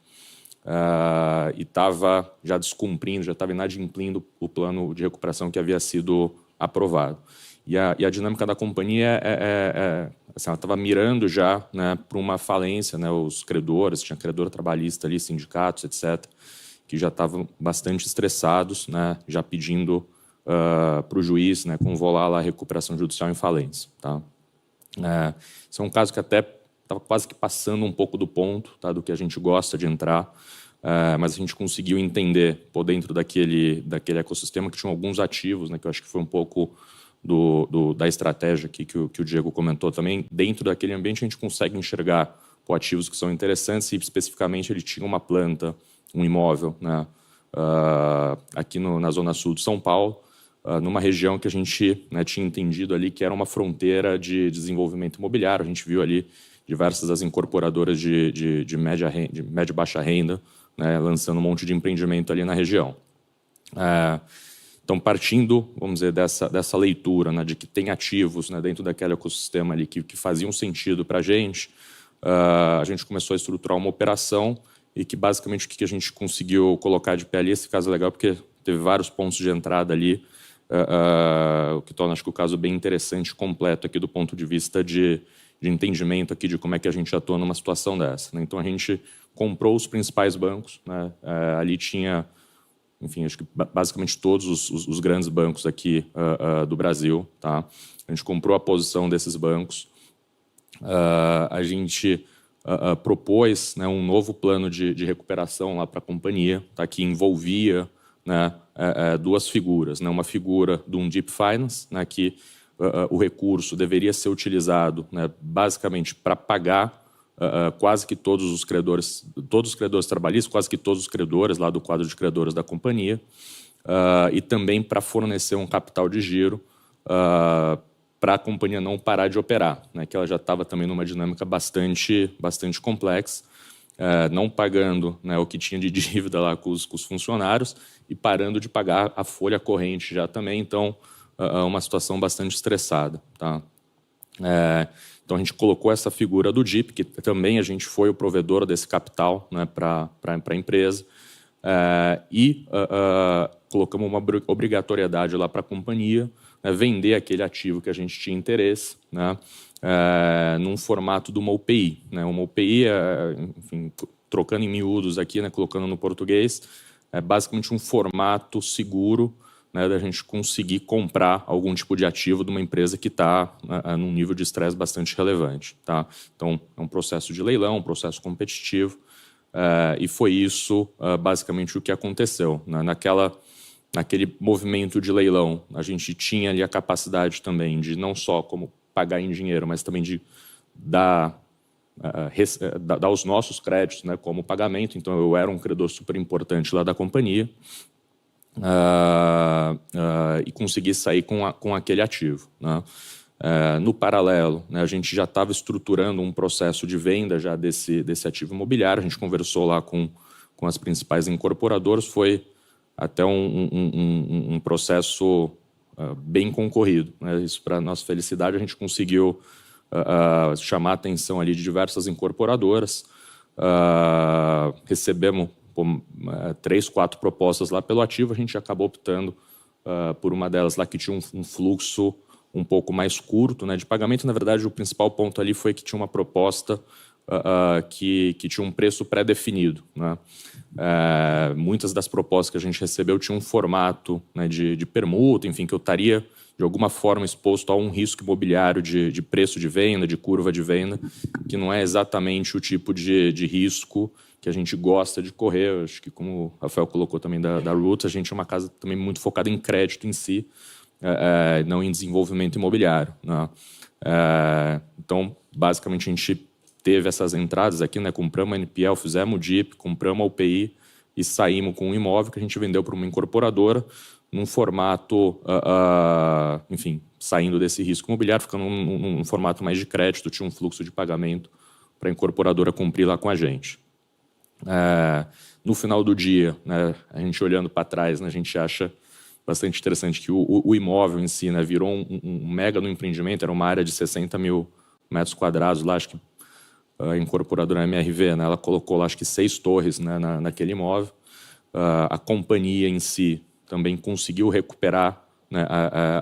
S3: e estava já descumprindo, já estava inadimplindo o plano de recuperação que havia sido aprovado. E a dinâmica da companhia assim, ela estava mirando já, né, para uma falência, né, os credores, tinha credor trabalhista ali, sindicatos, etc., que já estavam bastante estressados, né, já pedindo para o juiz, né, convolar lá a recuperação judicial em falência. Tá? Esse é um caso que até estava quase que passando um pouco do ponto, tá, do que a gente gosta de entrar, mas a gente conseguiu entender, por dentro daquele ecossistema, que tinha alguns ativos, né, que eu acho que foi um pouco da estratégia aqui que o Diego comentou também. Dentro daquele ambiente, a gente consegue enxergar ativos que são interessantes, e especificamente ele tinha uma planta, um imóvel, né, aqui na Zona Sul de São Paulo, numa região que a gente, né, tinha entendido ali que era uma fronteira de desenvolvimento imobiliário. A gente viu ali diversas das incorporadoras de média e baixa renda, né, lançando um monte de empreendimento ali na região. Então, partindo, vamos dizer, dessa leitura, né, de que tem ativos, né, dentro daquele ecossistema ali que faziam sentido para a gente começou a estruturar uma operação e que, basicamente, o que a gente conseguiu colocar de pé ali, esse caso é legal porque teve vários pontos de entrada ali, o que torna, acho que, o caso bem interessante e completo aqui do ponto de vista de entendimento aqui de como é que a gente atua numa situação dessa, né? Então, a gente comprou os principais bancos, né? Ali tinha, enfim, acho que basicamente todos os grandes bancos aqui do Brasil. Tá? A gente comprou a posição desses bancos, a gente propôs, né, um novo plano de recuperação lá para a companhia, tá, que envolvia, né, duas figuras, né, uma figura de um Deep Finance, né, que o recurso deveria ser utilizado, né, basicamente para pagar quase que todos os credores trabalhistas, quase que todos os credores lá do quadro de credores da companhia, e também para fornecer um capital de giro para a companhia não parar de operar, né, que ela já estava também numa dinâmica bastante complexa, não pagando, né, o que tinha de dívida lá com os funcionários e parando de pagar a folha corrente já também. Então, uma situação bastante estressada. Tá? Então, a gente colocou essa figura do DIP, que também a gente foi o provedor desse capital, né, para a empresa, e colocamos uma obrigatoriedade lá para a companhia, né, vender aquele ativo que a gente tinha interesse, né, num formato de uma UPI. Né? Uma UPI, enfim, trocando em miúdos aqui, né, colocando no português, é basicamente um formato seguro, né, da gente conseguir comprar algum tipo de ativo de uma empresa que está num nível de estresse bastante relevante. Tá? Então, é um processo de leilão, um processo competitivo, e foi isso, basicamente, o que aconteceu. Né? Naquele movimento de leilão, a gente tinha ali a capacidade também de não só como pagar em dinheiro, mas também de dar os nossos créditos, né, como pagamento. Então, eu era um credor super importante lá da companhia, e consegui sair com aquele ativo. Né? No paralelo, né, a gente já estava estruturando um processo de venda já desse ativo imobiliário. A gente conversou lá com as principais incorporadoras, foi até um processo bem concorrido. Né? Isso, para nossa felicidade, a gente conseguiu chamar a atenção ali de diversas incorporadoras. Recebemos 3, 4 propostas lá pelo ativo. A gente acabou optando por uma delas lá que tinha um fluxo um pouco mais curto, né, de pagamento. Na verdade, o principal ponto ali foi que tinha uma proposta que tinha um preço pré-definido. Né? Muitas das propostas que a gente recebeu tinham um formato, né, de permuta, enfim, que eu estaria, de alguma forma, exposto a um risco imobiliário de preço de venda, de curva de venda, que não é exatamente o tipo de risco que a gente gosta de correr. Eu acho que, como o Rafael colocou também da Roots, a gente é uma casa também muito focada em crédito em si, não em desenvolvimento imobiliário. Né? Então, basicamente, a gente teve essas entradas aqui, né? Compramos a NPL, fizemos o DIP, compramos a UPI e saímos com um imóvel que a gente vendeu para uma incorporadora num formato, enfim, saindo desse risco imobiliário, ficando num formato mais de crédito, tinha um fluxo de pagamento para a incorporadora cumprir lá com a gente. No final do dia, né, a gente olhando para trás, né, a gente acha bastante interessante que o imóvel em si, né, virou um mega no empreendimento. Era uma área de 60 mil metros quadrados lá, acho que a incorporadora MRV, né, ela colocou lá, acho que 6 torres, né, naquele imóvel. A companhia em si também conseguiu recuperar, né,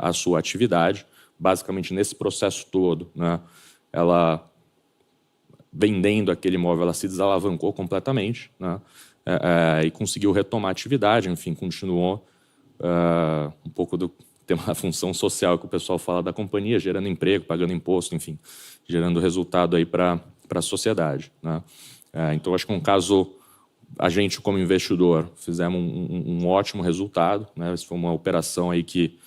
S3: a sua atividade, basicamente nesse processo todo, né, ela, vendendo aquele imóvel, ela se desalavancou completamente, né, e conseguiu retomar a atividade, enfim, continuou um pouco tem uma função social que o pessoal fala da companhia, gerando emprego, pagando imposto, enfim, gerando resultado aí para a sociedade, né. Então, acho que um caso, a gente como investidor fizemos um ótimo resultado, né. Isso foi uma operação aí que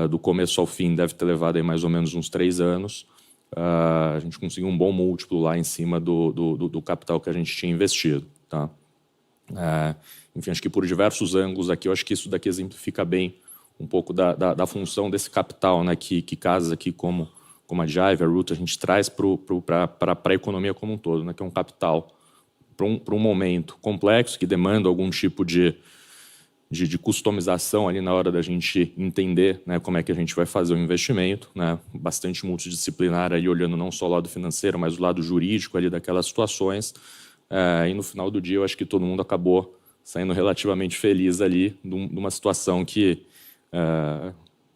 S3: do começo ao fim deve ter levado aí mais ou menos uns 3 anos. A gente conseguiu um bom múltiplo lá em cima do capital que a gente tinha investido, tá? Enfim, acho que por diversos ângulos aqui, eu acho que isso daqui exemplifica bem um pouco da função desse capital, né, que casas aqui como a Jive, a Root, a gente traz para a economia como um todo, né, que é um capital para um momento complexo, que demanda algum tipo de customização ali na hora da gente entender, né, como é que a gente vai fazer o investimento, né, bastante multidisciplinar ali, olhando não só o lado financeiro, mas o lado jurídico ali daquelas situações. E no final do dia, eu acho que todo mundo acabou saindo relativamente feliz ali de uma situação que,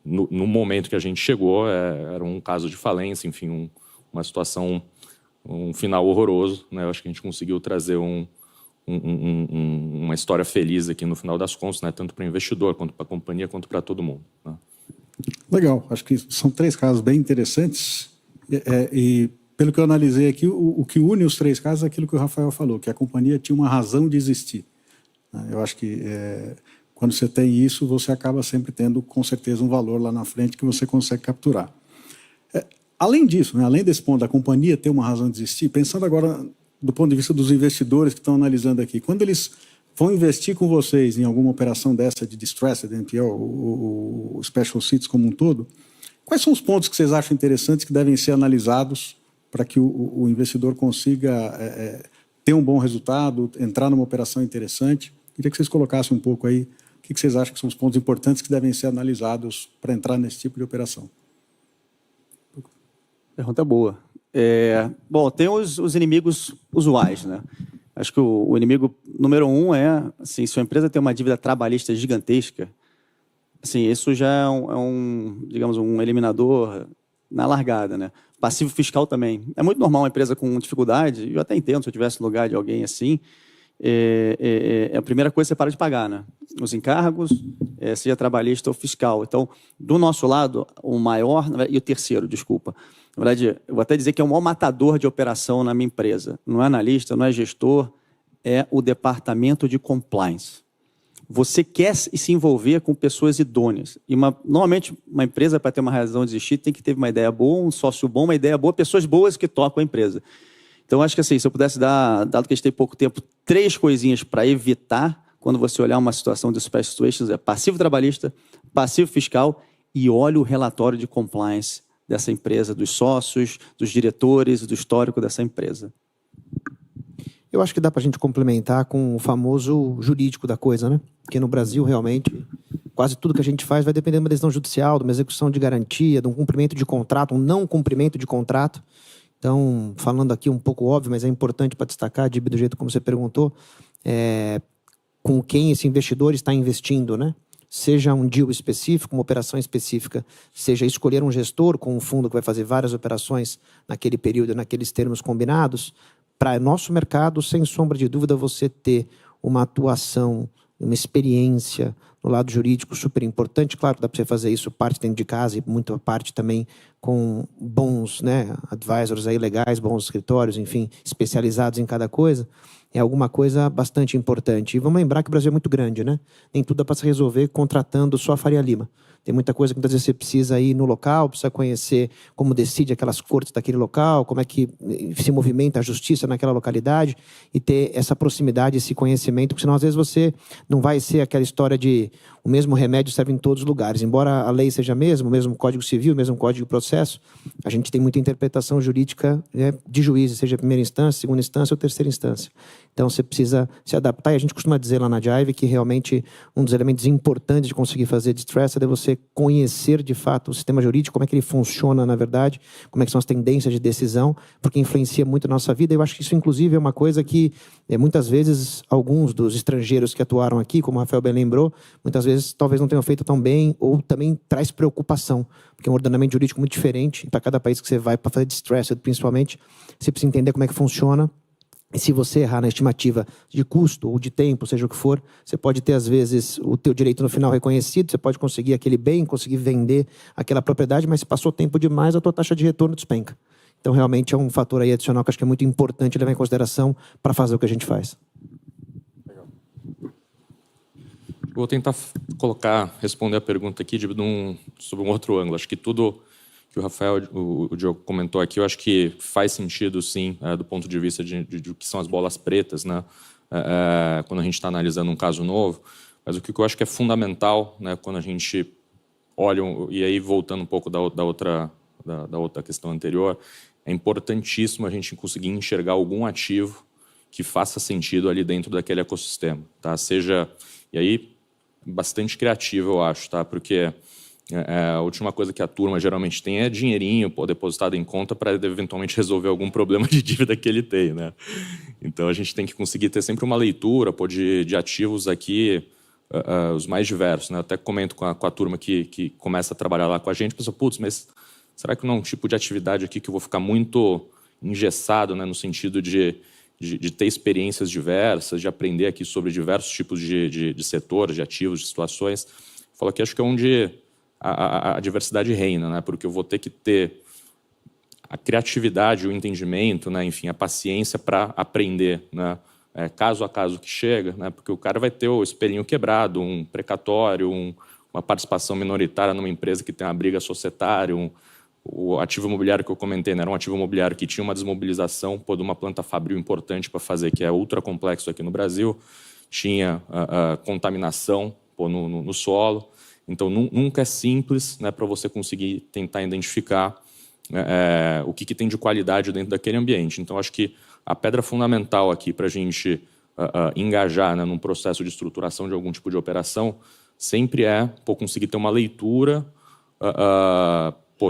S3: no momento que a gente chegou, era um caso de falência, enfim, uma situação, um final horroroso, né. Eu acho que a gente conseguiu trazer uma história feliz aqui no final das contas, né, tanto para o investidor, quanto para a companhia, quanto para todo mundo, né.
S2: Legal, acho que são 3 casos bem interessantes e pelo que eu analisei aqui, o que une os 3 casos é aquilo que o Rafael falou, que a companhia tinha uma razão de existir. Eu acho que quando você tem isso, você acaba sempre tendo, com certeza, um valor lá na frente que você consegue capturar. Além disso, né, além desse ponto da companhia ter uma razão de existir, pensando agora do ponto de vista dos investidores que estão analisando aqui, quando eles vão investir com vocês em alguma operação dessa de distressed NPL, o Special Situations como um todo, quais são os pontos que vocês acham interessantes que devem ser analisados para que o investidor consiga ter um bom resultado, entrar numa operação interessante? Queria que vocês colocassem um pouco aí o que vocês acham que são os pontos importantes que devem ser analisados para entrar nesse tipo de operação.
S1: Pergunta boa. Bom, tem os inimigos usuais, né? Acho que o inimigo número 1 é, assim, se a empresa tem uma dívida trabalhista gigantesca, assim, isso já é digamos, um eliminador na largada, né? Passivo fiscal também. É muito normal uma empresa com dificuldade, eu até entendo, se eu tivesse no lugar de alguém assim, a primeira coisa que você para de pagar, né? Os encargos, seja trabalhista ou fiscal. Então, do nosso lado, o maior, e o terceiro, desculpa, na verdade, eu vou até dizer que é o maior matador de operação na minha empresa. Não é analista, não é gestor, é o departamento de compliance. Você quer se envolver com pessoas idôneas. E normalmente, uma empresa, para ter uma razão de existir, tem que ter uma ideia boa, um sócio bom, uma ideia boa, pessoas boas que tocam a empresa. Então, acho que assim, se eu pudesse dar, dado que a gente tem pouco tempo, 3 coisinhas para evitar quando você olhar uma situação de Special Situations, é passivo trabalhista, passivo fiscal e olha o relatório de compliance dessa empresa, dos sócios, dos diretores, do histórico dessa empresa.
S4: Eu acho que dá para a gente complementar com o famoso jurídico da coisa, né? Porque no Brasil, realmente, quase tudo que a gente faz vai depender de uma decisão judicial, de uma execução de garantia, de um cumprimento de contrato, um não cumprimento de contrato. Então, falando aqui um pouco óbvio, mas é importante para destacar, Dib, do jeito como você perguntou, com quem esse investidor está investindo, né? Seja um deal específico, uma operação específica, seja escolher um gestor com um fundo que vai fazer várias operações naquele período, naqueles termos combinados. Para nosso mercado, sem sombra de dúvida, você ter uma atuação, uma experiência no lado jurídico super importante. Claro que dá para você fazer isso parte dentro de casa e muita parte também com bons, né, advisors aí legais, bons escritórios, enfim, especializados em cada coisa. É alguma coisa bastante importante. E vamos lembrar que o Brasil é muito grande, né? Nem tudo dá para se resolver contratando só a Faria Lima. Tem muita coisa que muitas vezes você precisa ir no local, precisa conhecer como decide aquelas cortes daquele local, como é que se movimenta a justiça naquela localidade e ter essa proximidade, esse conhecimento, porque senão às vezes você não vai ser aquela história de o mesmo remédio serve em todos os lugares. Embora a lei seja a mesma, o mesmo Código Civil, o mesmo Código de Processo, a gente tem muita interpretação jurídica, né, de juízes, seja primeira instância, segunda instância ou terceira instância. Então, você precisa se adaptar. E a gente costuma dizer lá na Jive que realmente um dos elementos importantes de conseguir fazer Distressed é você conhecer, de fato, o sistema jurídico, como é que ele funciona, na verdade, como é que são as tendências de decisão, porque influencia muito a nossa vida. Eu acho que isso, inclusive, é uma coisa que, muitas vezes, alguns dos estrangeiros que atuaram aqui, como o Rafael bem lembrou, muitas vezes talvez não tenham feito tão bem, ou também traz preocupação, porque é um ordenamento jurídico muito diferente. Para cada país que você vai, para fazer Distressed, principalmente, você precisa entender como é que funciona. E se você errar na estimativa de custo ou de tempo, seja o que for, você pode ter, às vezes, o teu direito no final reconhecido, você pode conseguir aquele bem, conseguir vender aquela propriedade, mas se passou tempo demais, a tua taxa de retorno despenca. Então, realmente, é um fator aí adicional que acho que é muito importante levar em consideração para fazer o que a gente faz.
S3: Vou tentar responder a pergunta aqui sobre um outro ângulo. Acho que tudo que o Rafael, o Diogo comentou aqui, eu acho que faz sentido, sim, do ponto de vista de que são as bolas pretas, né? Quando a gente está analisando um caso novo. Mas o que eu acho que é fundamental, né, quando a gente olha, e aí voltando um pouco da outra questão anterior, é importantíssimo a gente conseguir enxergar algum ativo que faça sentido ali dentro daquele ecossistema, tá? E aí, bastante criativo, eu acho, tá? Porque a última coisa que a turma geralmente tem é dinheirinho depositado em conta para eventualmente resolver algum problema de dívida que ele tem, né? Então, a gente tem que conseguir ter sempre uma leitura de ativos aqui, os mais diversos, né? Eu até comento com a turma que começa a trabalhar lá com a gente, pensa, putz, mas será que não é um tipo de atividade aqui que eu vou ficar muito engessado, né? No sentido de ter experiências diversas, de aprender aqui sobre diversos tipos de setores, de ativos, de situações. Falo que acho que é onde a diversidade reina, né? Porque eu vou ter que ter a criatividade, o entendimento, né? Enfim, a paciência para aprender, né? Caso a caso que chega, né? Porque o cara vai ter o espelhinho quebrado, um precatório, uma participação minoritária numa empresa que tem uma briga societária, o ativo imobiliário que eu comentei, né? Era um ativo imobiliário que tinha uma desmobilização de uma planta fabril importante para fazer, que é ultra complexo aqui no Brasil, tinha contaminação no solo. Então, nunca é simples, né, para você conseguir tentar identificar o que tem de qualidade dentro daquele ambiente. Então, acho que a pedra fundamental aqui para a gente engajar, né, num processo de estruturação de algum tipo de operação sempre é conseguir ter uma leitura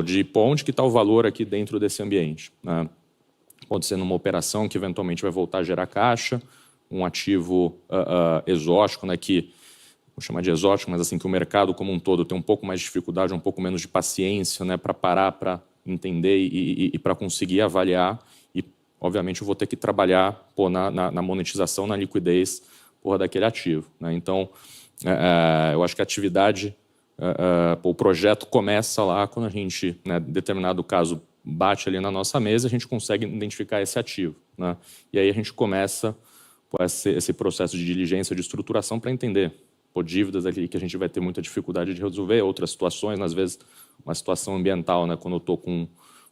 S3: de onde que está o valor aqui dentro desse ambiente, né? Pode ser numa operação que eventualmente vai voltar a gerar caixa, um ativo exótico, né, que vou chamar de exótico, mas assim que o mercado como um todo tem um pouco mais de dificuldade, um pouco menos de paciência, né, para parar, para entender e para conseguir avaliar. E, obviamente, eu vou ter que trabalhar na monetização, na liquidez daquele ativo, né? Então, eu acho que a atividade, o projeto começa lá quando a gente, né, em determinado caso, bate ali na nossa mesa, a gente consegue identificar esse ativo, né? E aí a gente começa esse processo de diligência, de estruturação para entender dívidas ali que a gente vai ter muita dificuldade de resolver, outras situações, às vezes uma situação ambiental, né? Quando eu estou com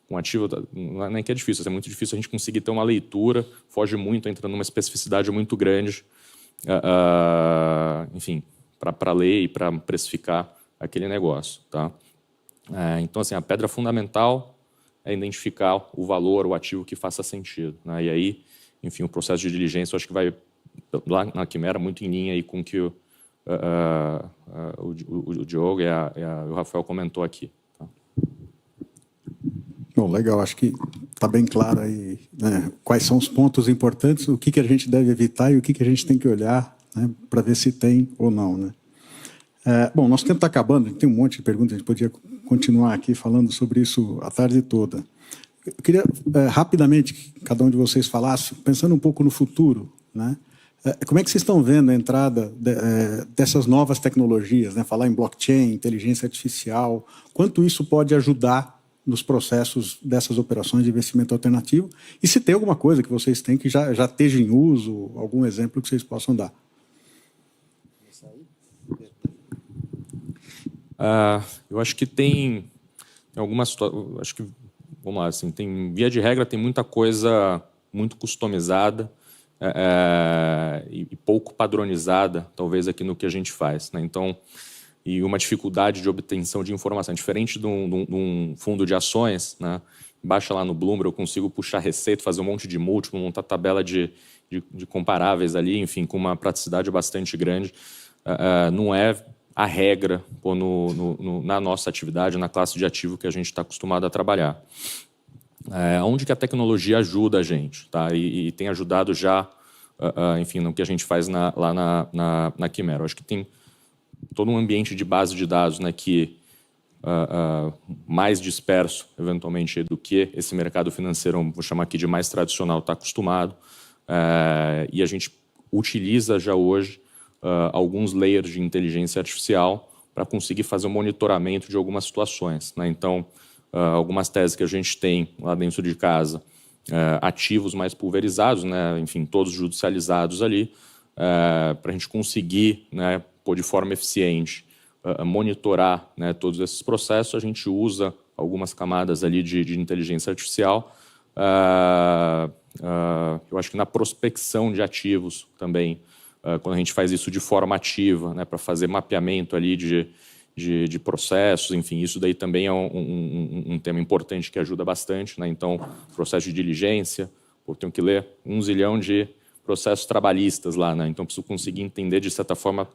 S3: um ativo, não é nem que é difícil, é muito difícil a gente conseguir ter uma leitura, foge muito, entra numa especificidade muito grande, enfim, para ler e para precificar aquele negócio, tá? Então, assim, a pedra fundamental é identificar o valor, o ativo que faça sentido, né? E aí, enfim, o processo de diligência, eu acho que vai, lá na Quimera, muito em linha aí com o que o Diogo e o Rafael comentou aqui. Tá?
S2: Bom, legal. Acho que está bem claro aí, né, quais são os pontos importantes, o que a gente deve evitar e o que a gente tem que olhar, né, para ver se tem ou não, né? Bom, nosso tempo está acabando, a gente tem um monte de perguntas, a gente podia continuar aqui falando sobre isso a tarde toda. Eu queria, rapidamente, que cada um de vocês falasse, pensando um pouco no futuro, né? Como é que vocês estão vendo a entrada dessas novas tecnologias, né? Falar em blockchain, inteligência artificial, quanto isso pode ajudar nos processos dessas operações de investimento alternativo? E se tem alguma coisa que vocês têm que já esteja em uso, algum exemplo que vocês possam dar?
S3: Eu acho que tem algumas situações, acho que, vamos lá, assim, via de regra, tem muita coisa muito customizada e pouco padronizada, talvez, aqui no que a gente faz, né? Então, e uma dificuldade de obtenção de informação. Diferente de um fundo de ações, né? Baixa lá no Bloomberg, eu consigo puxar receita, fazer um monte de múltiplo, montar tabela de comparáveis ali, enfim, com uma praticidade bastante grande. Não é a regra na nossa atividade, na classe de ativo que a gente está acostumado a trabalhar. Onde que a tecnologia ajuda a gente, tá? E tem ajudado já, enfim, no que a gente faz lá na Quimera. Eu acho que tem todo um ambiente de base de dados, né, que mais disperso, eventualmente, do que esse mercado financeiro, vou chamar aqui de mais tradicional, está acostumado. E a gente utiliza já hoje alguns layers de inteligência artificial para conseguir fazer um monitoramento de algumas situações, né? Então, algumas teses que a gente tem lá dentro de casa, ativos mais pulverizados, né? Enfim, todos judicializados ali, para a gente conseguir, né, pôr de forma eficiente, monitorar, né, todos esses processos. A gente usa algumas camadas ali de inteligência artificial. Eu acho que na prospecção de ativos também, quando a gente faz isso de forma ativa, né, para fazer mapeamento ali de processos, enfim, isso daí também é um tema importante que ajuda bastante, né? Então, processo de diligência, eu tenho que ler 1 zilhão de processos trabalhistas lá, né? Então, preciso conseguir entender, de certa forma,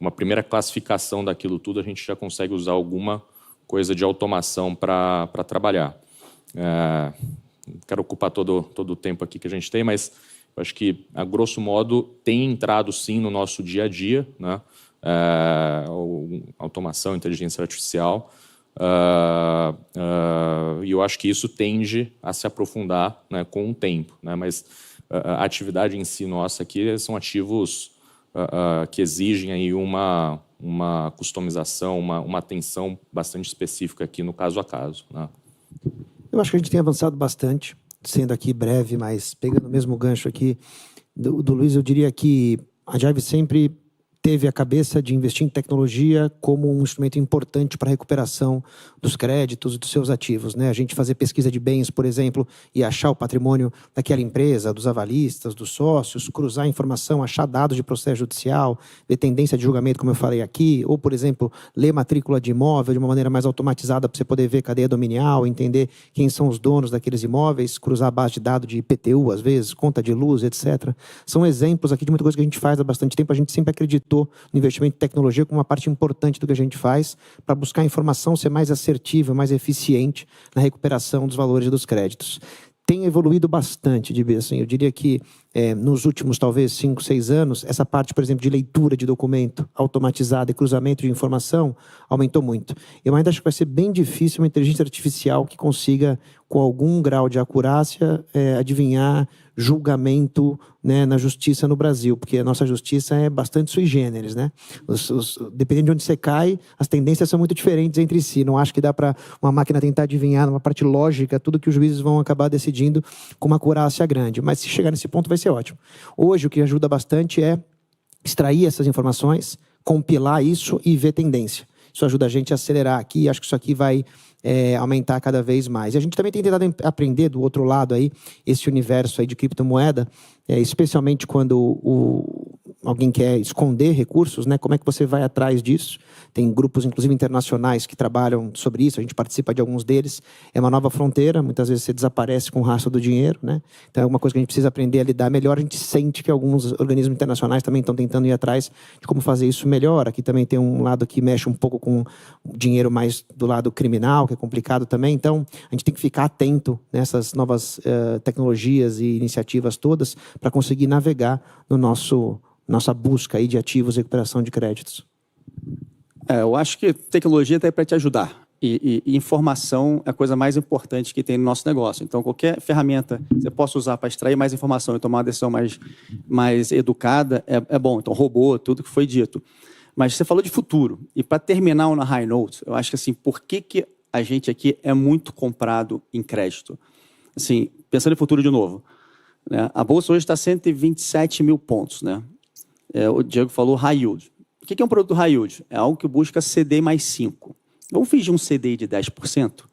S3: uma primeira classificação daquilo tudo, a gente já consegue usar alguma coisa de automação para trabalhar. Não quero ocupar todo o tempo aqui que a gente tem, mas eu acho que, a grosso modo, tem entrado, sim, no nosso dia a dia, né? Automação, inteligência artificial. E eu acho que isso tende a se aprofundar, né, com o tempo, né? Mas a atividade em si nossa aqui são ativos que exigem aí uma customização, uma atenção bastante específica aqui no caso a caso, né?
S4: Eu acho que a gente tem avançado bastante, sendo aqui breve, mas pegando o mesmo gancho aqui do Luiz, eu diria que a Jive sempre teve a cabeça de investir em tecnologia como um instrumento importante para a recuperação dos créditos e dos seus ativos, né? A gente fazer pesquisa de bens, por exemplo, e achar o patrimônio daquela empresa, dos avalistas, dos sócios, cruzar informação, achar dados de processo judicial, ver tendência de julgamento, como eu falei aqui, ou, por exemplo, ler matrícula de imóvel de uma maneira mais automatizada para você poder ver cadeia dominial, entender quem são os donos daqueles imóveis, cruzar a base de dados de IPTU, às vezes, conta de luz, etc. São exemplos aqui de muita coisa que a gente faz há bastante tempo. A gente sempre acreditou no investimento em tecnologia como uma parte importante do que a gente faz para buscar informação, ser mais assertiva, mais eficiente na recuperação dos valores dos créditos. Tem evoluído bastante, assim, eu diria que nos últimos, talvez, 5, 6 anos, essa parte, por exemplo, de leitura de documento automatizada e cruzamento de informação aumentou muito. Eu ainda acho que vai ser bem difícil uma inteligência artificial que consiga, com algum grau de acurácia, adivinhar julgamento, né, na justiça no Brasil, porque a nossa justiça é bastante sui generis, né? Dependendo de onde você cai, as tendências são muito diferentes entre si. Não acho que dá para uma máquina tentar adivinhar, numa parte lógica, tudo que os juízes vão acabar decidindo com uma acurácia grande. Mas se chegar nesse ponto, vai ser ótimo. Hoje, o que ajuda bastante é extrair essas informações, compilar isso e ver tendência. Isso ajuda a gente a acelerar aqui, acho que isso aqui vai aumentar cada vez mais. E a gente também tem tentado aprender do outro lado aí, esse universo aí de criptomoeda, especialmente quando alguém quer esconder recursos, né? Como é que você vai atrás disso? Tem grupos, inclusive internacionais, que trabalham sobre isso, a gente participa de alguns deles. É uma nova fronteira, muitas vezes você desaparece com o rastro do dinheiro, né? Então é uma coisa que a gente precisa aprender a lidar melhor. A gente sente que alguns organismos internacionais também estão tentando ir atrás de como fazer isso melhor. Aqui também tem um lado que mexe um pouco com o dinheiro mais do lado criminal, que é complicado também. Então a gente tem que ficar atento nessas novas tecnologias e iniciativas todas para conseguir navegar no nossa busca aí de ativos e recuperação de créditos.
S1: Eu acho que tecnologia está aí para te ajudar. E informação é a coisa mais importante que tem no nosso negócio. Então, qualquer ferramenta que você possa usar para extrair mais informação e tomar uma decisão mais educada é bom. Então, robô, tudo que foi dito. Mas você falou de futuro. E para terminar na high note, eu acho que assim, por que a gente aqui é muito comprado em crédito? Assim, pensando em futuro de novo, né? A Bolsa hoje está 127 mil pontos, né? O Diego falou high yield. O que é um produto high yield? É algo que busca CDI mais 5. Vamos fingir um CDI de 10%?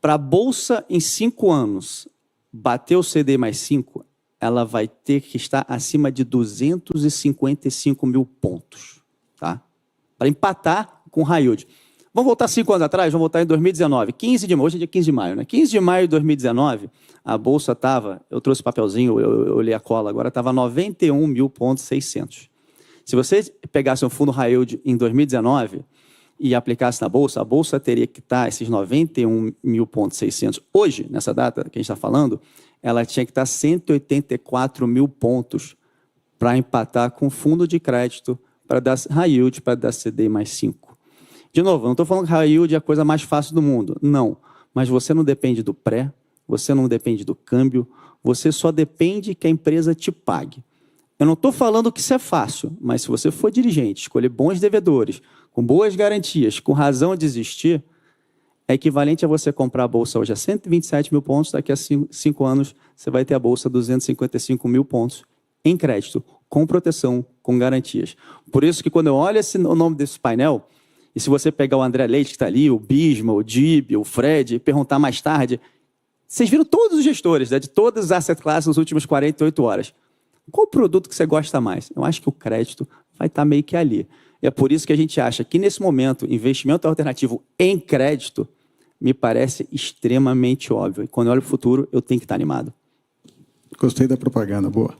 S1: Para a Bolsa, em 5 anos, bater o CDI mais 5, ela vai ter que estar acima de 255 mil pontos. Tá? para empatar com o high yield. Vamos voltar 5 anos atrás? Vamos voltar em 2019. Hoje é dia 15 de maio, né? 15 de maio de 2019, a Bolsa estava, eu trouxe papelzinho, eu olhei a cola agora, estava 91.600. Se você pegasse um fundo high yield em 2019 e aplicasse na Bolsa, a Bolsa teria que estar, esses 91.600. Hoje, nessa data que a gente está falando, ela tinha que estar 184 mil pontos para empatar com o fundo de crédito para dar high yield, para dar CDI mais 5. De novo, eu não estou falando que high yield é a coisa mais fácil do mundo. Não. Mas você não depende do pré, você não depende do câmbio, você só depende que a empresa te pague. Eu não estou falando que isso é fácil, mas se você for dirigente, escolher bons devedores, com boas garantias, com razão de existir, é equivalente a você comprar a Bolsa hoje a 127 mil pontos, daqui a 5 anos você vai ter a Bolsa a 255 mil pontos em crédito, com proteção, com garantias. Por isso que quando eu olho o nome desse painel, e se você pegar o André Leite que está ali, o Bisma, o Dib, o Fred, e perguntar mais tarde, vocês viram todos os gestores, né, de todas as asset classes nas últimas 48 horas. Qual o produto que você gosta mais? Eu acho que o crédito vai estar meio que ali. E é por isso que a gente acha que, nesse momento, investimento alternativo em crédito me parece extremamente óbvio. E quando eu olho para o futuro, eu tenho que estar animado.
S2: Gostei da propaganda, boa.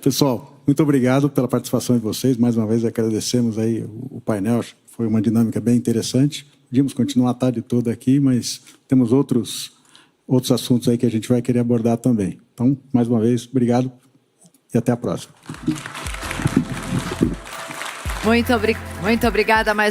S2: Pessoal, muito obrigado pela participação de vocês. Mais uma vez agradecemos aí o painel. Foi uma dinâmica bem interessante. Podíamos continuar a tarde toda aqui, mas temos outros assuntos aí que a gente vai querer abordar também. Então, mais uma vez, obrigado e até a próxima.
S5: Muito obrigada mais